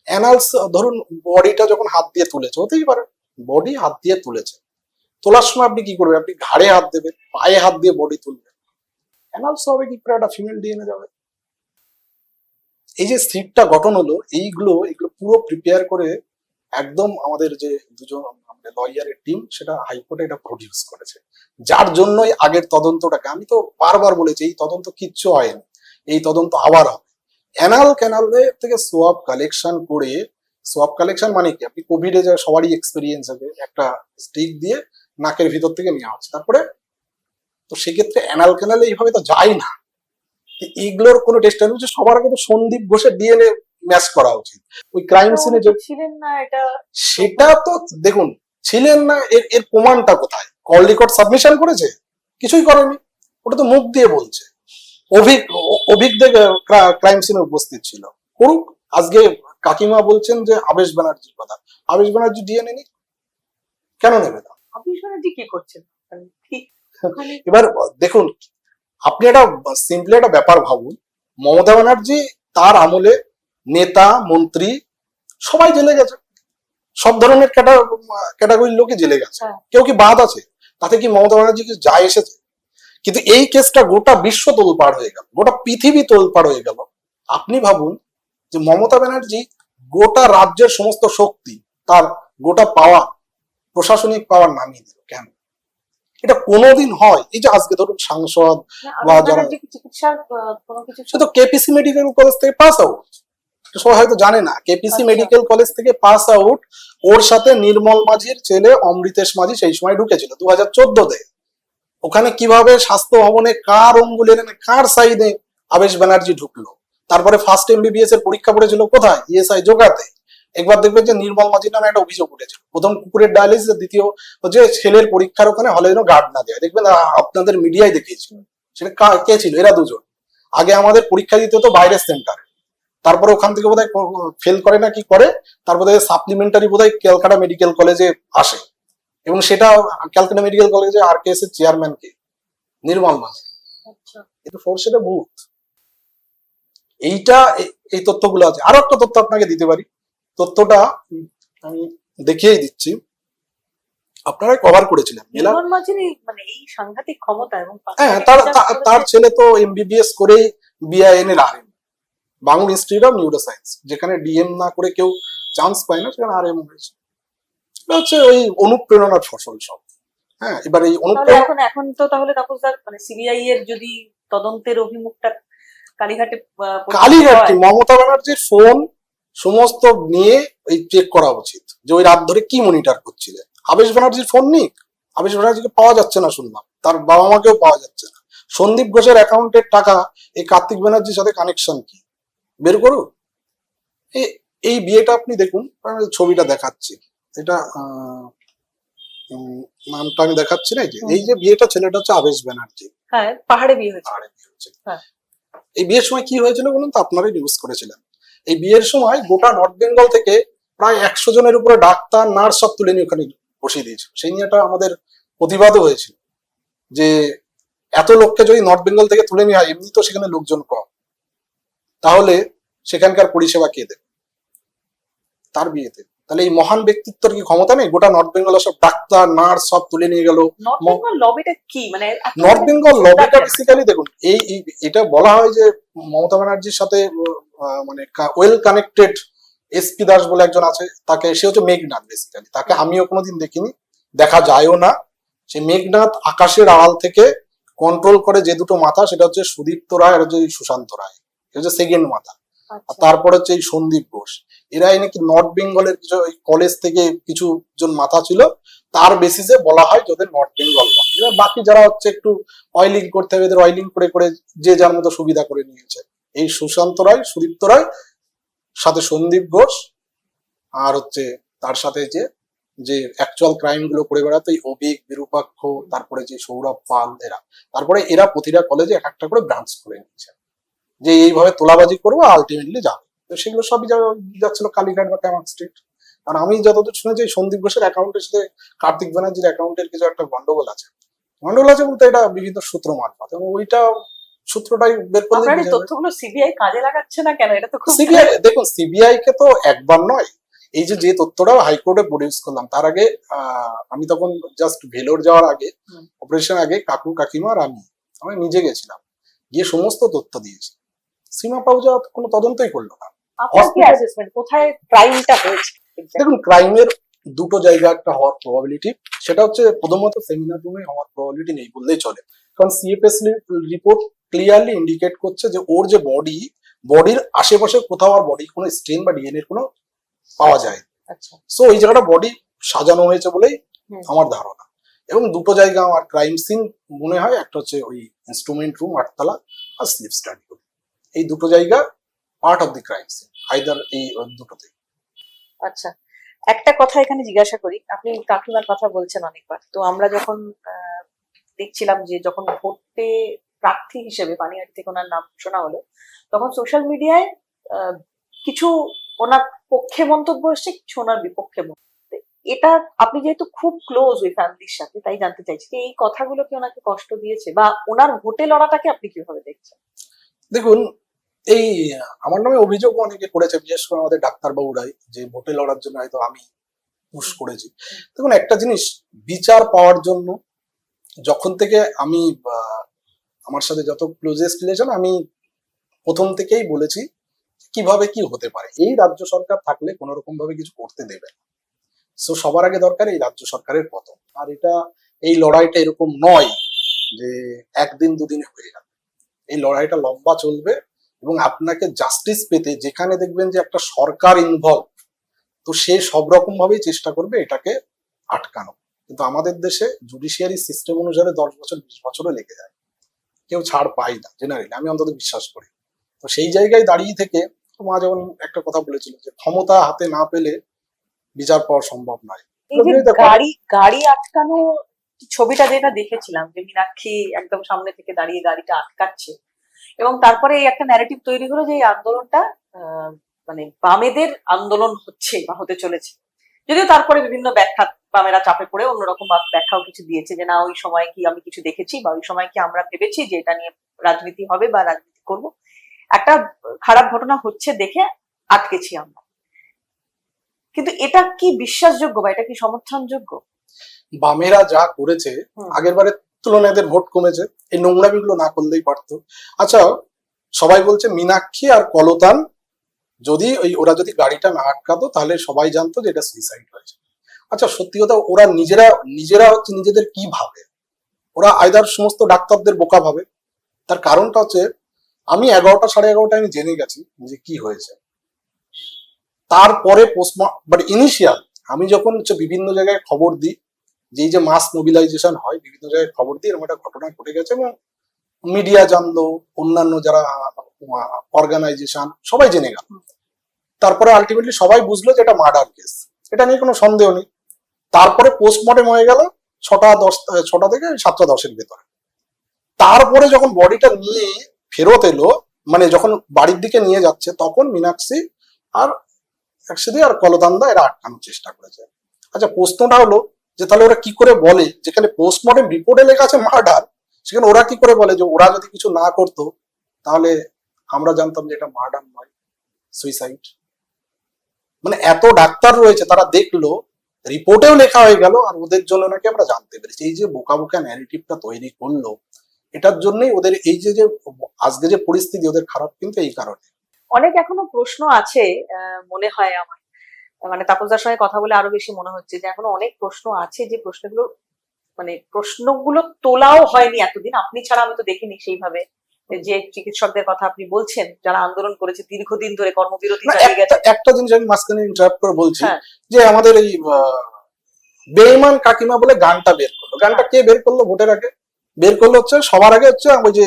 অ্যানালস, ধরুন বডিটা যখন হাত দিয়ে তুলেছে, হতেই পারে বডি হাত দিয়ে তুলেছে, তোলার সময় আপনি কি করবেন? আপনি ঘাড়ে হাত দেবেন, পায়ে হাত দিয়ে বডি তুলবেন, অ্যানালস হবে কি করে একটা ফিমেল ডিএনএ যাবে? এই যে সিটটা গঠন হলো, এইগুলো পুরো প্রিপেয়ার করে একদম আমাদের যে দুজন লয়ারের টিম, সেটা হাইকোর্টে এটা প্রডিউস করেছে, যার জন্যই আগের তদন্তটাকে, আমি তো বারবার বলেছি এই তদন্ত কিচ্ছু হয়নি, এই তদন্ত আবার হবে। অ্যানাল ক্যানালে থেকে সোয়াব কালেকশন করে, সোয়াব কালেকশন মানে কি, আপনি কোভিডে যা সবারই এক্সপিরিয়েন্স হবে, একটা স্টিক দিয়ে নাকের ভিতর থেকে নেওয়া হচ্ছে, তারপরে তো সেক্ষেত্রে অ্যানাল ক্যানালে এইভাবে তো যায় না, এইগুলোর কোনো টেস্ট হচ্ছে। সবার আগে তো সন্দীপ ঘোষের ডিএনএ ম্যাচ করা উচিত ওই ক্রাইম সিনে, যে ছিলেন না, এটা সেটা তো দেখুন ছিলেন না, এর প্রমাণটা কোথায়? কল রেকর্ড সাবমিশন করেছে? কিছুই করেনি, ওটা তো মুখ দিয়ে বলছে। অভিজ্ঞ ক্রাইম সিনে উপস্থিত ছিল, করুক। আজকে কাকিমা বলছেন যে আবেশ ব্যানার্জির কথা, আবেশ ব্যানার্জি ডিএনএ নিক, কেন নেবে না? আবেশ ব্যানার্জি কি করছেন? এবার দেখুন, আপনি একটা সিম্পলি একটা ব্যাপার ভাবুন, মমতা ব্যানার্জি তার আমলে নেতা মন্ত্রী সবাই জেলে গেছে, সব ধরনের ক্যাটাগরির লোকে জেলে গেছে, কেউ কি বাদ আছে? তাতে কি মমতা ব্যানার্জি কি যায় এসেছে? কিন্তু এই কেসটা গোটা বিশ্ব তোলপাড় হয়ে গেল, গোটা পৃথিবী তোলপাড় হয়ে গেল। আপনি ভাবুন যে মমতা ব্যানার্জি গোটা রাজ্যের সমস্ত শক্তি, তার গোটা পাওয়ার, প্রশাসনিক পাওয়ার নামিয়ে দিল কেন? এটা কোনোদিন হয়? এই যে আজকে ধরুন সাংসদ বা যারা, চিকিৎসার কোনো কিছু, সে তো কেপিসি মেডিকেল কলেজ থেকে পাস আউট, সবাই হয়তো জানে না, কেপিসি মেডিকেল কলেজ থেকে পাস আউট। ওর সাথে নির্মল মাঝির ছেলে অমৃতেশ মাঝি সেই সময় ঢুকেছিল 2014-তে। ওখানে কিভাবে স্বাস্থ্য ভবনে কার অঙ্গুলের কার সাইডে আবেশ ব্যানার্জি ঢুকলো, তারপরে ফার্স্ট এমবিবিএস এর পরীক্ষা পড়েছিল কোথায়? ইএসআই জোগাতে। একবার দেখবেন যে নির্মল মাঝির নামে একটা অভিযোগ উঠেছিল, প্রথম কুকুরের ডায়ালিসিস, দ্বিতীয় হচ্ছে ছেলের পরীক্ষার ওখানে হলে যেন গার্ড না দেয়, দেখবেন আপনাদের মিডিয়ায় দেখিয়েছিল। সেটা কে ছিল? এরা দুজন। আগে আমাদের পরীক্ষা দিতে হতো বাইরের সেন্টারে, তারপরে ওখান থেকে বোধহয় ফেল করে না কি করে, তারপরে সাপ্লিমেন্টারি বোধহয় ক্যালকাটা মেডিকেল কলেজে আসে, এবং সেটা ক্যালকাটা মেডিকেল কলেজে আরকেএস এর চেয়ারম্যান কে? নির্মল মাঝি। কিন্তু ফোর্সেটা ভূত। এইটা এই তথ্যগুলো আছে। আরো একটা তথ্য আপনাকে দিতে পারি, তথ্যটা আমি দেখিয়েই দিচ্ছি, আপনারা কভার করেছিলেন মানে এই সাংঘাতিক ক্ষমতা, এবং হ্যাঁ, তার ছেলে তো এমবিবিএস করেই বিআইএন এর RM, Bangla institute of neuroscience, যেখানে ডিএম না করে কেউ চান্স পায় না, সেখানে আরএম হয়েছে। এটা হচ্ছে ওই অনুপ্রেরণার ফসল সব। হ্যাঁ, এবার এই অনুপ্রেরণা এখন তো তাহলে তাপসদার মানে সিবিআই এর যদি তদন্তের অভিমুখটা কালীঘাটে মমতা ব্যানার্জির ফোন সমস্ত নিয়ে এই চেক করা উচিত যে ওই রাত ধরে কি মনিটর করছিলেন। আবেশ ব্যানার্জির ফোন নিক, আবেশ ব্যানার্জিকে পাওয়া যাচ্ছে না শুনলাম, তার বাবা মাকেও পাওয়া যাচ্ছে না। সন্দীপ ঘোষের অ্যাকাউন্টের টাকা এই কার্তিক ব্যানার্জির সাথে কানেকশন কি বের করুন। এই বিয়েটা আপনি দেখুন, আমি ছবিটা দেখাচ্ছি, এটা নামটা আমি দেখাচ্ছি না, এই যে বিয়েটা, ছেলেটা হচ্ছে আবেশ ব্যানার্জি। হ্যাঁ, পাহাড়ে বিয়ে হয়েছে। হ্যাঁ। এই বিয়ের সময় কি হয়েছিল বলুন তো, আপনারাই নিউজ করেছিলেন। এই বিয়ের সময় গোটা নর্থ বেঙ্গল থেকে প্রায় 100 জনের উপরে ডাক্তার নার্স সব তুলে নিয়ে ওখানে বসিয়ে দিয়েছিল। সেই নিয়ে আমাদের প্রতিবাদও হয়েছিল যে এত লোককে যদি নর্থ বেঙ্গল থেকে তুলে নেওয়া হয়, এমনি তো সেখানে লোকজন কম, তাহলে সেখানকার পরিষেবা কে দেবে তার বিয়েতে? তাহলে এই মহান ব্যক্তিত্বের কি ক্ষমতা নেই? গোটা নর্থ বেঙ্গলের সব ডাক্তার নার্স সব তুলে নিয়ে গেল। নর্থ বেঙ্গল লবিটা কি, মানে নর্থ বেঙ্গল লবিটা বেসিক্যালি দেখুন, এটা বলা হয় যে মমতা ব্যানার্জির সাথে মানে ওয়েল কানেক্টেড এসপি দাস বলে একজন আছে, তাকে, সে হচ্ছে মেঘনাথ বেসিক্যালি, তাকে আমিও কোনোদিন দেখিনি, দেখা যায়ও না। সে মেঘনাথ আকাশের আড়াল থেকে কন্ট্রোল করে যে দুটো মাথা, সেটা হচ্ছে সুদীপ্ত রায় আর হচ্ছে সুশান্ত রায়, হচ্ছে সেকেন্ড মাথা। আর তারপর হচ্ছে এই সন্দীপ ঘোষ। এরাই নাকি নর্থ বেঙ্গলের কিছু কলেজ থেকে কিছু জন মাথা ছিল, তার বেসিসে বলা হয় যে ওদের নর্থ বেঙ্গল বলে। এবার বাকি যারা হচ্ছে একটু অয়েলিং করতে হবে, এদের অয়েলিং করে করে যে যার মতো সুবিধা করে নিয়েছে। এই সুশান্ত রায়, সুদীপ্ত রায়, সাথে সন্দীপ ঘোষ, আর হচ্ছে তার সাথে যে অ্যাকচুয়াল ক্রাইম গুলো করে বেড়াতো এই অভিক, বিরূপাক্ষ, তারপরে যে সৌরভ পাল, তারপরে এরা প্রতিটা কলেজে এক একটা করে ব্রাঞ্চ করে নিয়েছে, যে এইভাবে তোলাবাজি করবো, আলটিমেটলি যাবে। তো সেগুলো সবই যাচ্ছিল কালীঘাট বা ক্যামাক স্ট্রিট। আর আমি যতদূর শুনেছি সন্দীপ ঘোষের অ্যাকাউন্টের সাথে কার্তিক ব্যানার্জির অ্যাকাউন্টের কিছু একটা গন্ডগোল আছে। গন্ডগোল আছে বলতে এটা বিভিন্ন সূত্র মারফত, এবং ওইটা সূত্রটাই বের করলে তথ্যগুলো সিবিআই কাজে লাগাচ্ছে না কেন? এটা তো খুব সিবিআই, দেখুন সিবিআই কে তো একবার নয়, এই যে তথ্যটাও হাইকোর্টে প্রডিউস করলাম, তার আগে আমি তখন জাস্ট ভেলোর যাওয়ার আগে, অপারেশন আগে, কাকু কাকিমা আর আমি নিজে গেছিলাম, গিয়ে সমস্ত তথ্য দিয়েছি। সীমা পাউজা কোনো তদন্তই করলো না। কোথায় ক্রাইমটা হয়েছে? দেখুন, ক্রাইমের দুটো জায়গা একটা হওয়ার প্রবাবিলিটি, সেটা হচ্ছে প্রথমত সেমিনার রুমে হওয়ার প্রবাবিলিটি নেই বললেই চলে, কারণ সিএফএস রিপোর্ট ক্লিয়ারলি ইন্ডিকেট করছে যে ওর যে বডির আশেপাশে কোথাও আর বডি কোনো স্টেন বা ডিএনএ কোনো পাওয়া যায়। আচ্ছা, সো এই জায়গাটা বডি সাজানো হয়েছে বলেই আমার ধারণা। এবং দুটো জায়গা আমার ক্রাইম সিন মনে হয়, একটা হচ্ছে ওই ইনস্ট্রুমেন্ট রুম 8 তলা, আর স্লিপ স্টাডি রুম, এই দুটো জায়গা part of the crime scene, either এই দুটোতে। আচ্ছা, একটা কথা এখানে জিজ্ঞাসা করি, আপনি কাকিমার কথা বলছেন অনেকবার, তো আমরা যখন দেখছিলাম যে যখন ভোটে প্রার্থী হিসেবে পানিহাটি থেকে ওনার নাম শোনা হলো, তখন সোশ্যাল মিডিয়ায় কিছু ওনার পক্ষে মন্তব্য এসছে, কিছু ওনার বিপক্ষে মন্তব্য। এটা আপনি যেহেতু খুব ক্লোজ ওই ফ্যামিলির সাথে, তাই জানতে চাইছি যে এই কথাগুলো কি ওনাকে কষ্ট দিয়েছে, বা ওনার ভোটে লড়াটাকে আপনি কিভাবে দেখছেন? দেখুন, এই আমার নামে অভিযোগ অনেকে করেছে, বিশেষ করে আমাদের ডাক্তারবাবুরাই, যে ভোটে লড়ার জন্য হয়তো আমি পুশ করেছি। দেখুন, একটা জিনিস, বিচার পাওয়ার জন্য যখন থেকে আমি আমার সাথে যত ক্লোজেস্ট রিলেশন, আমি প্রথম থেকেই বলেছি কিভাবে কি হতে পারে। এই রাজ্য সরকার থাকলে কোনো রকম ভাবে কিছু করতে দেবে না। সো সবার আগে দরকার এই রাজ্য সরকারের পতন। আর এই লড়াইটা এরকম নয় যে একদিন দুদিনে হয়ে যাবে, এই লড়াইটা লম্বা চলবে, এবং আপনাকে জাস্টিস পেতে যেখানে দেখবেন যে একটা সরকার ইনভলভ, তো সে সব রকম ভাবেই চেষ্টা করবে এটাকে আটকানো। কিন্তু আমাদের দেশে জুডিশিয়ারি সিস্টেম অনুসারে 10 বছর 20 বছরও লেগে যায়, কেউ ছাড় পায় না জেনারেলি, আমি অন্তত বিশ্বাস করি। তো সেই জায়গায় দাঁড়িয়ে থেকে মা যেমন একটা কথা বলেছিল যে ক্ষমতা হাতে না পেলে বিচার পাওয়া সম্ভব নয়। গাড়ি আটকানো ছবিটা যেটা দেখেছিলাম, যে মীনাক্ষী একদম সামনে থেকে দাঁড়িয়ে গাড়িটা আটকাচ্ছে, এবং তারপরে এই একটা ন্যারেটিভ তৈরি হলো যে এই আন্দোলনটা মানে বামেদের আন্দোলন হচ্ছে বা হতে চলেছে। যদিও তারপরে বিভিন্ন ব্যাখ্যা, বামেরা চাপে পড়ে অন্যরকম ব্যাখ্যাও কিছু দিয়েছে, যে না ওই সময় কি আমি কিছু দেখেছি, বা ওই সময় কি আমরা ভেবেছি যে এটা নিয়ে রাজনীতি হবে বা রাজনীতি করব, একটা খারাপ ঘটনা হচ্ছে দেখে আটকেছি আমরা। কিন্তু এটা কি বিশ্বাসযোগ্য বা এটা কি সমর্থনযোগ্য? বামেরা যা করেছে, আগের বারের তুলনায় এদের ভোট কমেছে, এই নোংরামিগুলো না করলেই পারতো। আচ্ছা, সবাই বলছে মীনাক্ষী আর কলতান যদি ওরা যদি গাড়িটা না আটকাতো, তাহলে সবাই জানতো যে এটা সুইসাইড হয়েছে। আচ্ছা, সত্যি কথা, ওরা নিজেরা হচ্ছে নিজেদের কি ভাবে, ওরা আইদার সমস্ত ডাক্তারদের বোকা ভাবে। তার কারণটা হচ্ছে, আমি 11টা 11:30 আমি জেনে গেছি যে কি হয়েছে। তারপরে ইনিশিয়াল আমি যখন বিভিন্ন জায়গায় খবর দিই, যে এই যে মাস মোবিলাইজেশন হয় বিভিন্ন জায়গায় খবর দিয়ে এরকম একটা ঘটনা ঘটে গেছে এবং মিডিয়া জানলো, অন্যান্য যারা অর্গানাইজেশন সবাই জেনে গেল। তারপরে আলটিমেটলি সবাই বুঝলো যে এটা মার্ডার কেস, এটা নিয়ে কোনো সন্দেহ নেই। তারপরে পোস্টমর্টেম হয়ে গেল 6টা থেকে 7টা 10-এর ভেতরে। তারপরে যখন বডিটা নিয়ে ফেরত এলো, মানে যখন বাড়ির দিকে নিয়ে যাচ্ছে, তখন মীনাক্ষী আর একসাথে আর কলদান্দা এরা আটকানোর চেষ্টা করেছে। আচ্ছা, প্রশ্নটা হলো যে তাহলে ওরা কি করে বলে, যেখানে পোস্টমর্টেম রিপোর্টে লেখা আছে মার্ডার, সেখানে ওরা কি করে বলে যে ওরা যদি কিছু না করতো তাহলে আমরা জানতাম যে এটা মার্ডার নয়, সুইসাইড। মানে এত ডাক্তার রয়েছে, তারা দেখলো, রিপোর্টেও লেখা হয়ে গেল, আর ওদের জন্য নাকি আমরা জানতে পেরেছি। এই যে বোকা বোকা ন্যারেটিভটা তৈরি করলো, এটার জন্যই ওদের এই যে আজকে যে পরিস্থিতি ওদের খারাপ, কিন্তু এই কারণে। অনেক এখনো প্রশ্ন আছে মনে হয় আমার, মানে তাপসদার সঙ্গে কথা বলে আরো বেশি মনে হচ্ছে যে এখনো অনেক প্রশ্ন আছে, যে প্রশ্নগুলো তোলাও হয়নি এতদিন। আপনি ছাড়া আমি তো দেখিনি সেইভাবে যে চিকিৎসকদের কথা আপনি বলছেন, যারা আন্দোলন করেছে দীর্ঘদিন ধরে, কর্মবিরতি চালিয়ে গেছে। একটা জিনিস আমি মাঝখানে ইন্টারাপ্ট করে বলছি, যে আমাদের এই বেঈমান কাকিমা বলে গানটা বের করলো। গানটা কে বের করলো? ভোটের আগে বের করলো হচ্ছে, সবার আগে হচ্ছে ওই যে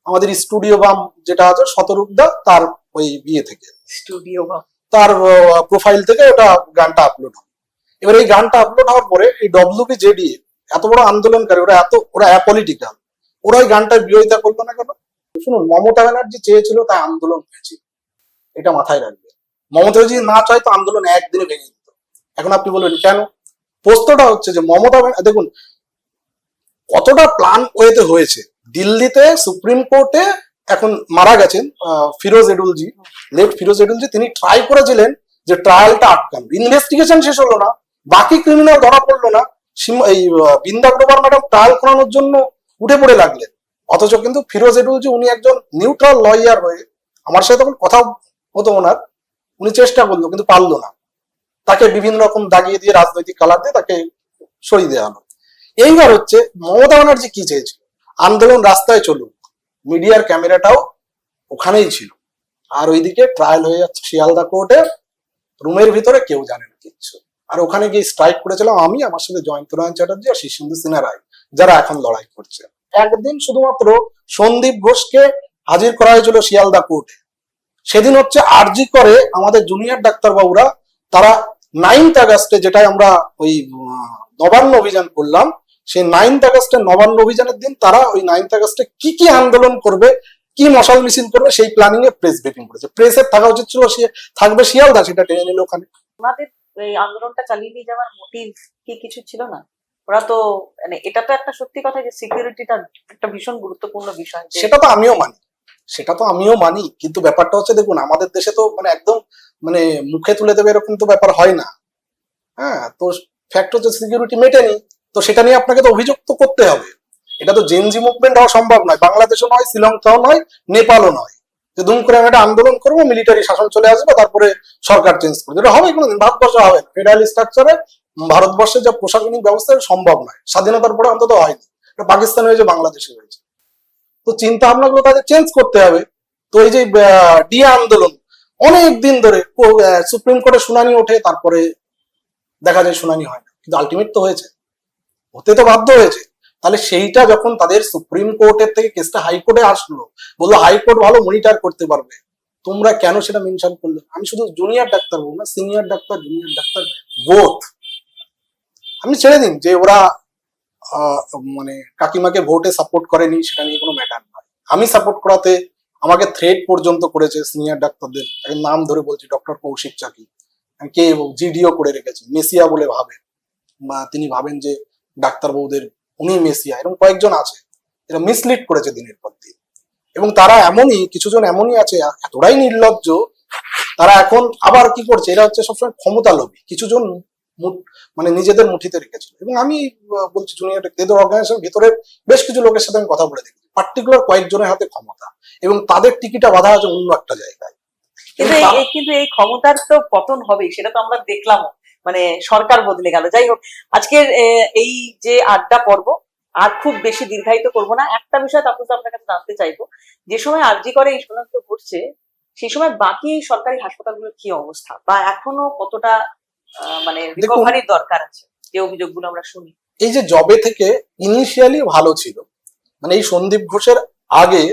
আমাদের স্টুডিও বাম যেটা আছে শতরূপদা, তার ওই বিয়ে থেকে, স্টুডিও বাম, তার প্রোফাইল থেকে ওটা গানটা আপলোড হয়। এবার এই গানটা আপলোড হওয়ার পরে এই WPJD এত বড় আন্দোলনকারী, ওরা অ্যাপলিটিক্যাল, ওরা ওই গানটার বিরোধিতা করলো না কেন? শুনুন, মমতা ব্যানার্জি চেয়েছিল তাই আন্দোলন হয়েছে, এটা মাথায় রাখবে। মমতা যদি না চায় তো আন্দোলন একদিনে ভেঙে যেত। এখন আপনি বলবেন কেন? প্রশ্নটা হচ্ছে যে মমতা দেখুন কতটা প্ল্যান ওয়েতে হয়েছে। দিল্লিতে সুপ্রিম কোর্টে এখন মারা গেছেন ফিরোজ এডুলজি, লেফট ফিরোজ এডুলজি, তিনি ট্রাই করেছিলেন যে ট্রায়ালটা আটকান, ইনভেস্টিগেশন শেষ হলো না, বাকি ক্রিমিনাল ধরা পড়লো না, এই বৃন্দা গ্রোভার ম্যাডাম ট্রায়াল করানোর জন্য উঠে পড়ে লাগলেন। অথচ কিন্তু ফিরোজ এডুলজি উনি একজন নিউট্রাল লয়ার হয়ে, আমার সাথে তখন কথা হতো ওনার, উনি চেষ্টা করলো কিন্তু পারলো না, তাকে বিভিন্ন রকম দাগিয়ে দিয়ে রাজনৈতিক কালার দিয়ে তাকে সরিয়ে দেওয়া হলো। এইবার হচ্ছে মমতা ব্যানার্জি কি চেয়েছিল? আন্দোলন রাস্তায় চলুক, মিডিয়ার ক্যামেরাটাও ওখানেই ছিল, আর ওইদিকে ট্রায়াল হয়ে যাচ্ছে শিয়ালদা কোর্টে, রুমের ভিতরে কেউ জানে না কিচ্ছু। আর ওখানে গিয়ে স্ট্রাইক করেছিলাম আমি, আমার সাথে জয়ন্তনারায়ণ চ্যাটার্জি আর শীর্ষেন্দু সিনহা রায়, যারা এখন লড়াই করছে। একদিন শুধুমাত্র সন্দীপ ঘোষকে হাজির করা হয়েছিল শিয়ালদা কোর্টে। সেদিন হচ্ছে আরজি করে আমাদের জুনিয়র ডাক্তারবাবুরা, তারা 9th আগস্টে, যেটা আমরা ওই নবান্ন অভিযান করলাম, সেই 9th আগস্টের নবান্ন অভিযানের দিন তারা ওই 9th আগস্টে কি কি আন্দোলন করবে, কি মশাল মিছিল করবে, সেই প্ল্যানিং এ প্রেস ব্রিফিং করেছে। প্রেসের থাকা উচিত ছিল, সে থাকবে শিয়ালদা, সেটা টেনে নিল ওখানে। ওনাদের এই আন্দোলনটা চালিয়ে নিয়ে যাওয়ার মোটিভ কি কিছু ছিল না? ওরা তো মানে এটা তো একটা সত্যি কথা যে সিকিউরিটিটা একটা ভীষণ গুরুত্বপূর্ণ বিষয়। সেটা তো আমিও মানি, কিন্তু ব্যাপারটা হচ্ছে দেখুন আমাদের দেশে তো মানে একদম মানে মুখে তুলে দেবে এরকম তো ব্যাপার হয় না। হ্যাঁ, তো ফ্যাক্ট হচ্ছে সিকিউরিটি মেটেনি, তো সেটা নিয়ে আপনাকে তো অভিযোগ তো করতে হবে। এটা তো জেনজি মুভমেন্ট হওয়া সম্ভব নয়, বাংলাদেশও নয়, শ্রীলঙ্কাও নয়, নেপালও নয়, যে দুম করে আমি একটা আন্দোলন করবো, মিলিটারি শাসন চলে আসবে, তারপরে সরকার চেঞ্জ করবে। এটা হবে কোনোদিন? ভারতবর্ষে হবে না, ফেডারেল স্ট্রাকচারে ভারতবর্ষের যা প্রশাসনিক ব্যবস্থা সম্ভব নয়, স্বাধীনতার পরে অন্তত হয়নি। এটা পাকিস্তান হয়েছে, বাংলাদেশে হয়েছে, তো চিন্তা ভাবনাগুলো তাদের চেঞ্জ করতে হবে। তো এই যে ডিএ আন্দোলন অনেক দিন ধরে সুপ্রিম কোর্টে শুনানি ওঠে, তারপরে দেখা যায় শুনানি হয় না, কিন্তু আলটিমেট তো হয়েছে, হতে তো বাধ্য হয়েছে। তাহলে সেইটা যখন তাদের সুপ্রিম কোর্টের থেকে কেসটা হাইকোর্টে আসলো, বললো হাইকোর্ট ভালো মনিটর করতে পারবে, তোমরা কেন সেটা মেনশন করলে? আমি শুধু জুনিয়র ডাক্তার বলবো না, senior doctor, junior doctor both. আমি ছেড়ে দিন যে ওরা মানে কাকিমাকে ভোটে সাপোর্ট করেনি, সেটা নিয়ে কোনো ম্যাটার নয়। আমি সাপোর্ট করাতে আমাকে থ্রেট পর্যন্ত করেছে সিনিয়র ডাক্তারদের, নাম ধরে বলছি, ডক্টর কৌশিক চাকি, কে জিডিও করে রেখেছে, মেসিয়া বলে ভাবে, বা তিনি ভাবেন যে ডাক্তারবাবুদের উনি মেসিয়া, এরকম কয়েকজন আছে, এরা মিসলিড করেছে দিনের পর দিন। এবং তারা কিছুজন এমনই আছে এতটাই নির্লজ্জ, তারা এখন আবার কি করছে, এরা হচ্ছে সবসময় ক্ষমতা লোভী, কিছুজন মানে নিজেদের মুঠিতে রেখেছিল। এবং আমি বলছি জুনিয়র এদের অর্গানাইজেশন ভিতরে বেশ কিছু লোকের সাথে আমি কথা বলে দেখি, পার্টিকুলার কয়েকজনের হাতে ক্ষমতা, এবং তাদের টিকিটা বাধা আছে অন্য একটা জায়গায়। কিন্তু এই ক্ষমতার তো পতন হবেই, সেটা তো আমরা দেখলাম, মানে সরকার বদলে গেল। যাই হোক, আজকের এই যে আড্ডা পর্ব আর খুব বেশি দীর্ঘায়িত করবো না। একটা বিষয় তাপস আপনার কাছে জানতে চাইবো, যে সময় আরজি করে এই শোনাগুলো ঘটছে, সেই সময় বাকি সরকারি হাসপাতালগুলোর কি অবস্থা, বা এখনো কতটা মানে রিকভারির দরকার আছে, যে অভিযোগগুলো আমরা শুনি? এই যে জবে থেকে ইনিশিয়ালি ভালো ছিল, মানে এই সন্দীপ ঘোষের আগে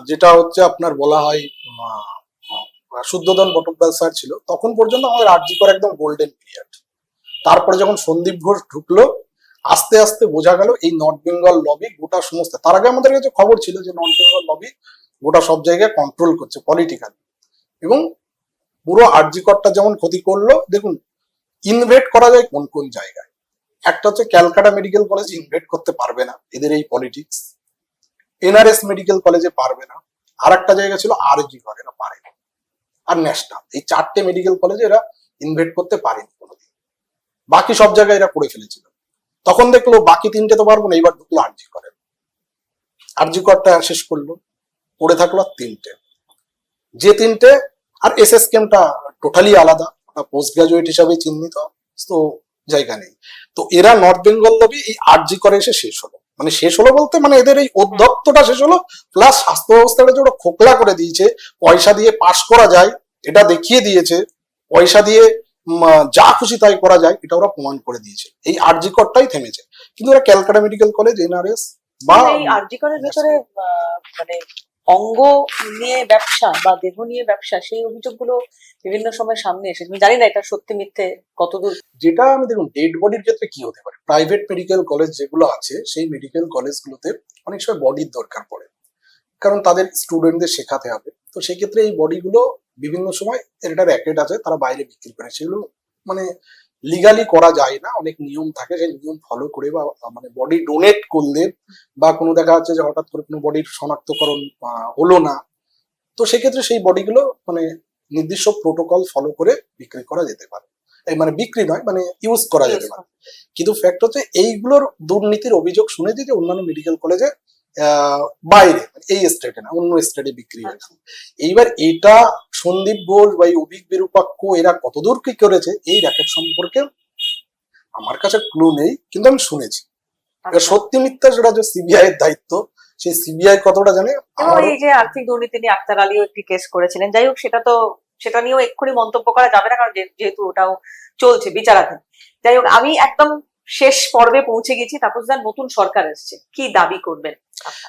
যেটা হচ্ছে আপনার বলা হয় শুদ্ধোধন বটব্যাল স্যার ছিল, তখন পর্যন্ত আমাদের আরজি কর একদম গোল্ডেন পিরিয়ড। তারপরে যখন সন্দীপ ঘোষ ঢুকলো, আস্তে আস্তে বোঝা গেল এই নর্থ বেঙ্গল লবি গোটা সমস্ত, তার আগে আমাদের কাছে খবর ছিল যে নর্থ বেঙ্গল লবি গোটা সব জায়গায় কন্ট্রোল করছে পলিটিক্যালি, এবং পুরো আরজি করটা যেমন ক্ষতি করলো। দেখুন, ইনভেট করা যায় কোন কোন জায়গায়, একটা হচ্ছে ক্যালকাটা মেডিকেল কলেজ ইনভেট করতে পারবে না, এদের এই পলিটিক্স। এনআরএস মেডিকেল কলেজে পারবে না, আর একটা জায়গা ছিল আরজি কর, এরা পারে না। আর ন্যাশনাল, এই 4টে মেডিকেল কলেজে এরা ইনভেট করতে পারেনি কোনোদিন, বাকি সব জায়গায় এরা করে ফেলেছিল। তখন দেখলো বাকি 3টে তো পারবো না, এইবার ঢুকলো আরজি করে, আরজি করটা শেষ করলো, পড়ে থাকলো 3টে, যে 3টে। আর এসএস কেমটা টোটালি আলাদা, পোস্ট গ্রাজুয়েট হিসাবে চিহ্নিত, তো জায়গা নেই। তো এরা নর্থ বেঙ্গল লবি এই আরজি করে এসে শেষ হলো, মানে শেষ হলো বলতে মানে এদের এই অধ্যত্বটা শেষ হলো, প্লাস স্বাস্থ্য ব্যবস্থাটা যে ওরা খোকলা করে দিয়েছে, পয়সা দিয়ে পাশ করা যায় এটা দেখিয়ে দিয়েছে, পয়সা দিয়ে যা খুশি তাই করা যায় এটা ওরা প্রমাণ করে দিয়েছে। এই আরজি করটাই থেমেছে, কিন্তু ওরা ক্যালকাটা মেডিকেল কলেজ, এনআরএস বা এই আরজি করের ভেতরে মানে অঙ্গ নিয়ে ব্যবসা বা দেহ নিয়ে ব্যবসা, সেই অভিযোগগুলো বিভিন্ন সময় সামনে এসেছে। আমি জানি না এটা সত্যি মিথ্যে কতদূর। যেটা আমি দেখুন, ডেড বডির ক্ষেত্রে কি হতে পারে, প্রাইভেট মেডিকেল কলেজ যেগুলো আছে সেই মেডিকেল কলেজগুলোতে অনেক সময় বডির দরকার পড়ে, কারণ তাদের স্টুডেন্টদের শেখাতে হবে। তো সেক্ষেত্রে এই বডিগুলো বিভিন্ন সময় একটা র্যাকেট আছে, তারা বাইরে বিক্রি করে, সেগুলো মানে লিগালি করা যায় না, অনেক নিয়ম থাকে, সেই নিয়ম ফলো করে বা মানে বডি ডোনেট করলে বা কোনো দেখা যাচ্ছে যে হঠাৎ করে কোনো বডির শনাক্তকরণ হলো না, তো সেক্ষেত্রে সেই বডিগুলো মানে নির্দিষ্ট প্রোটোকল ফলো করে বিক্রি করা যেতে পারে, এই মানে বিক্রি নয় মানে ইউজ করা যেতে পারে। কিন্তু ফ্যাক্ট হচ্ছে এইগুলোর দুর্নীতির অভিযোগ শুনেছি যে অন্যান্য মেডিকেল কলেজে বাইরে, এই স্টেটে না অন্য স্টেটে বিক্রি হয়েছে। এইবার এটা সন্দীপ ঘোষ বা এই অভিক বিরূপাক্ষ এরা কতদূর কি করেছে এই র্যাকেট সম্পর্কে আমার কাছে ক্লু নেই, কিন্তু আমি শুনেছি। এবার সত্যি মিথ্যা সেটা যে সিবিআই এর দায়িত্ব, সেই সিবিআই কতটা জানে। এবং এই যে আর্থিক দুর্নীতি নিয়ে আক্তার আলীও একটি কেস করেছিলেন, যাই হোক সেটা নিয়েও এক্ষুনি মন্তব্য করা যাবে না, কারণ যেহেতু ওটাও চলছে বিচারাধীন। যাই হোক, আমি একদম শেষ পর্বে পৌঁছে গেছি। তাপসদার, নতুন সরকার এসছে, কি দাবি করবেন?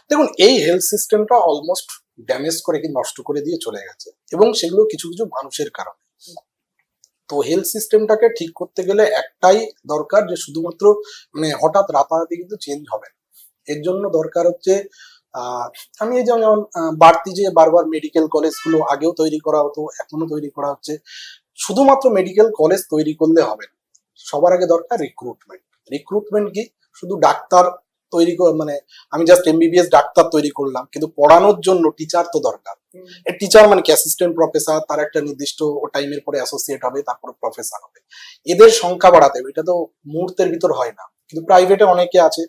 দেখুন, এই হেলথ সিস্টেমটা অলমোস্ট ড্যামেজ করে কি নষ্ট করে দিয়ে চলে গেছে, এবং সেগুলো কিছু কিছু মানুষের কারণে। তো হেলথ সিস্টেমটাকে ঠিক করতে গেলে একটাই দরকার, যে শুধুমাত্র মানে হঠাৎ রাতারাতি কিন্তু চেঞ্জ হবে না। এর জন্য দরকার হচ্ছে আমি এই যেমন বাড়তি যে বারবার মেডিকেল কলেজগুলো আগেও তৈরি করা হতো, এখনো তৈরি করা হচ্ছে, শুধুমাত্র মেডিকেল কলেজ তৈরি করলে হবে না, সবার আগে দরকার রিক্রুটমেন্ট। রিক্রুটমেন্ট কি, শুধু ডাক্তার তৈরি মানে আমি জাস্ট এমবিবিএস ডাক্তার তৈরি করলাম, কিন্তু পড়ানোর জন্য টিচার তো দরকার। টিচার মানে কি, অ্যাসিস্ট্যান্ট প্রফেসর, তার একটা নির্দিষ্ট টাইমের পরে অ্যাসোসিয়েট হবে, তারপরে প্রফেসর হবে, এদের সংখ্যা বাড়াতে হবে। এটা তো মুহূর্তের ভিতর হয় না, কিন্তু প্রাইভেটে অনেকে আছে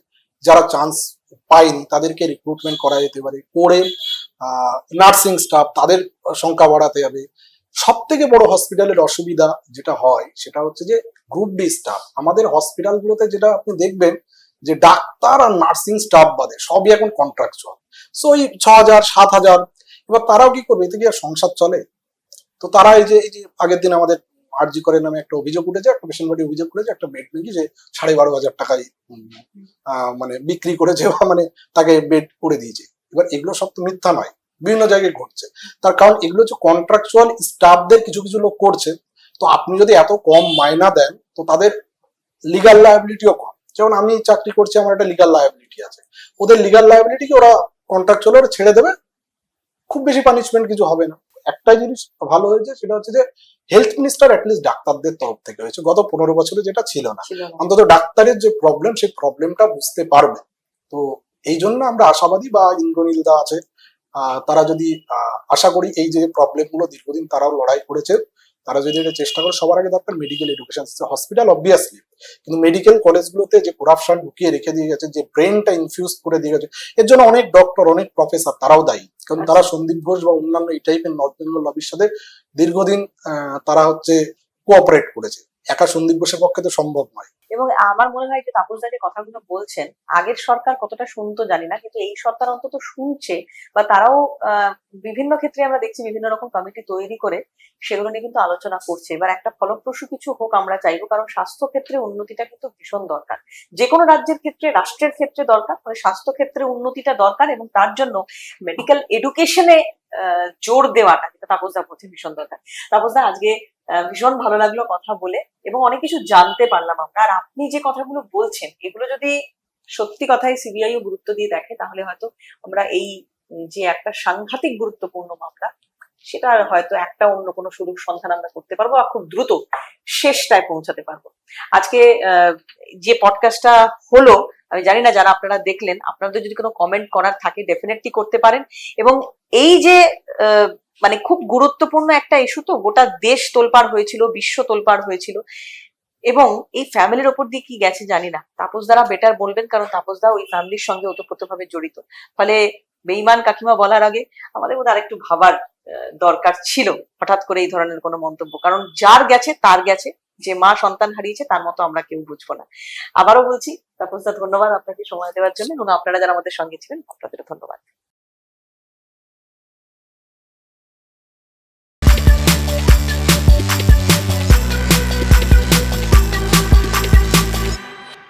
যারা চান্স পায়নি, তাদেরকে রিক্রুটমেন্ট করা যেতে পারে। করে নার্সিং স্টাফ, তাদের সংখ্যা বাড়াতে হবে। সব থেকে বড় হসপিটালের অসুবিধা যেটা হয় সেটা হচ্ছে যে গ্রুপ ডি স্টাফ। আমাদের হসপিটালগুলোতে যেটা আপনি দেখবেন যে ডাক্তার আর নার্সিং স্টাফ বাদে সবই এখন কন্ট্রাকচুয়াল, সো ওই 6,000 7,000। এবার তারাও কি করবে, এতে কি আর সংসার চলে? তো তারা এই যে আগের দিন আমাদের আরজি করে নামে একটা অভিযোগ উঠেছে, একটা পেশেন্ট বাড়ি অভিযোগ করেছে একটা বেড নাকি যে 12,500 টাকায় মানে বিক্রি করেছে, বা মানে তাকে বেড করে দিয়েছে। এবার এগুলো সব তো মিথ্যা নয়, বিভিন্ন জায়গায় ঘটছে। তার কারণ এগুলো হচ্ছে কন্ট্রাকচুয়াল স্টাফদের কিছু কিছু লোক করছে। তো আপনি যদি এত কম মাইনা দেন, তো তাদের লিগাল লায়াবিলিটিও কম। যেমন আমি চাকরি করছি, আমার একটা লিগাল লায়াবিলিটি আছে, ওদের লিগাল লায়াবিলিটিকে ওরা কন্ট্রাকচুয়াল ছেড়ে দেবে, খুব বেশি পানিশমেন্ট কিছু হবে না। একটাই জিনিস ভালো হয়েছে, সেটা হচ্ছে যে হেলথ মিনিস্টার অ্যাটলিস্ট ডাক্তারদের তরফ থেকে হয়েছে, গত 15 বছরে যেটা ছিল না। অন্তত ডাক্তারের যে প্রবলেম, সেই প্রবলেমটা বুঝতে পারবে। তো এই জন্য আমরা আশাবাদী, বা ইন্দ্রনীল দা আছে, তারা যদি আশা করি এই যে প্রবলেম গুলো দীর্ঘদিন তারাও লড়াই করেছে, তারা যদি এটা চেষ্টা করে। সবার আগে দরকার মেডিকেল এডুকেশন, হসপিটাল অবভিয়াসলি, কিন্তু মেডিকেল কলেজগুলোতে যে করাপশন ঢুকিয়ে রেখে দিয়ে গেছে, যে ব্রেনটা ইনফিউজ করে দিয়ে গেছে, এর জন্য অনেক ডক্টর, অনেক প্রফেসর তারাও দায়ী। কারণ তারা সন্দীপ ঘোষ বা অন্যান্য এই টাইপের নর্থ বেঙ্গল লবির সাথে দীর্ঘদিন তারা হচ্ছে কোঅপারেট করেছে। একা সন্দীপ ঘোষের পক্ষে তো সম্ভব নয়। এবং আমার মনে হয় যে তাপসদা যে কথাগুলো বলছেন, আগের সরকার কতটা শুনতো জানি না, কিন্তু এই সরকার অন্তত শুনছে, বা তারাও বিভিন্ন ক্ষেত্রে আমরা দেখছি বিভিন্ন রকম কমিটি তৈরি করে সেগুলো নিয়ে কিন্তু আলোচনা করছে। এবার একটা ফলপ্রসূ কিছু হোক আমরা চাইবো, কারণ স্বাস্থ্য ক্ষেত্রে উন্নতিটা কিন্তু ভীষণ দরকার। যে কোনো রাজ্যের ক্ষেত্রে, রাষ্ট্রের ক্ষেত্রে দরকার, মানে স্বাস্থ্য ক্ষেত্রে উন্নতিটা দরকার, এবং তার জন্য মেডিকেল এডুকেশনে জোর দেওয়াটা কিন্তু তাপসদা বলছে ভীষণ দরকার। তাপসদা, আজকে ভীষণ ভালো লাগলো কথা বলে, এবং অনেক কিছু জানতে পারলাম আমরা। আর আপনি যে কথাগুলো বলছেন, এগুলো যদি সত্যি কথাই সিবিআইও গুরুত্ব দিয়ে দেখে, তাহলে হয়তো আমরা এই যে একটা সাংঘাতিক গুরুত্বপূর্ণ মামলা, সেটা হয়তো একটা অন্য কোনো সুযোগ সন্ধান আমরা করতে পারবো, আর খুব দ্রুত শেষটায় পৌঁছাতে পারবো। আজকে যে পডকাস্টটা হলো, আমি জানি না যারা আপনারা দেখলেন, আপনাদের যদি কোনো কমেন্ট করার থাকে ডেফিনেটলি করতে পারেন। এবং এই যে মানে খুব গুরুত্বপূর্ণ একটা ইস্যু, তো গোটা দেশ তোলপাড় হয়েছিল, বিশ্ব তোলপাড় হয়েছিল, এবং এই ফ্যামিলির ওপর দিয়ে কি গেছে জানি না, তাপসদারা বেটার বলবেন, কারণ তাপসদা ওই ফ্যামিলির সঙ্গে ওতপ্রোতভাবে জড়িত। ফলে বেঈমান কাকিমা বলার আগে আমাদের মধ্যে আরেকটু ভাবার দরকার ছিল হঠাৎ করে এই ধরনের কোনো মন্তব্য, কারণ যার গেছে তার গেছে, যে মা সন্তান হারিয়েছে তার মতো আমরা কেউ বুঝবো না। আবারও বলছি, তাপসদা ধন্যবাদ আপনাকে সময় দেওয়ার জন্য, এবং আপনারা যারা আমাদের সঙ্গে ছিলেন আপনাদের ধন্যবাদ।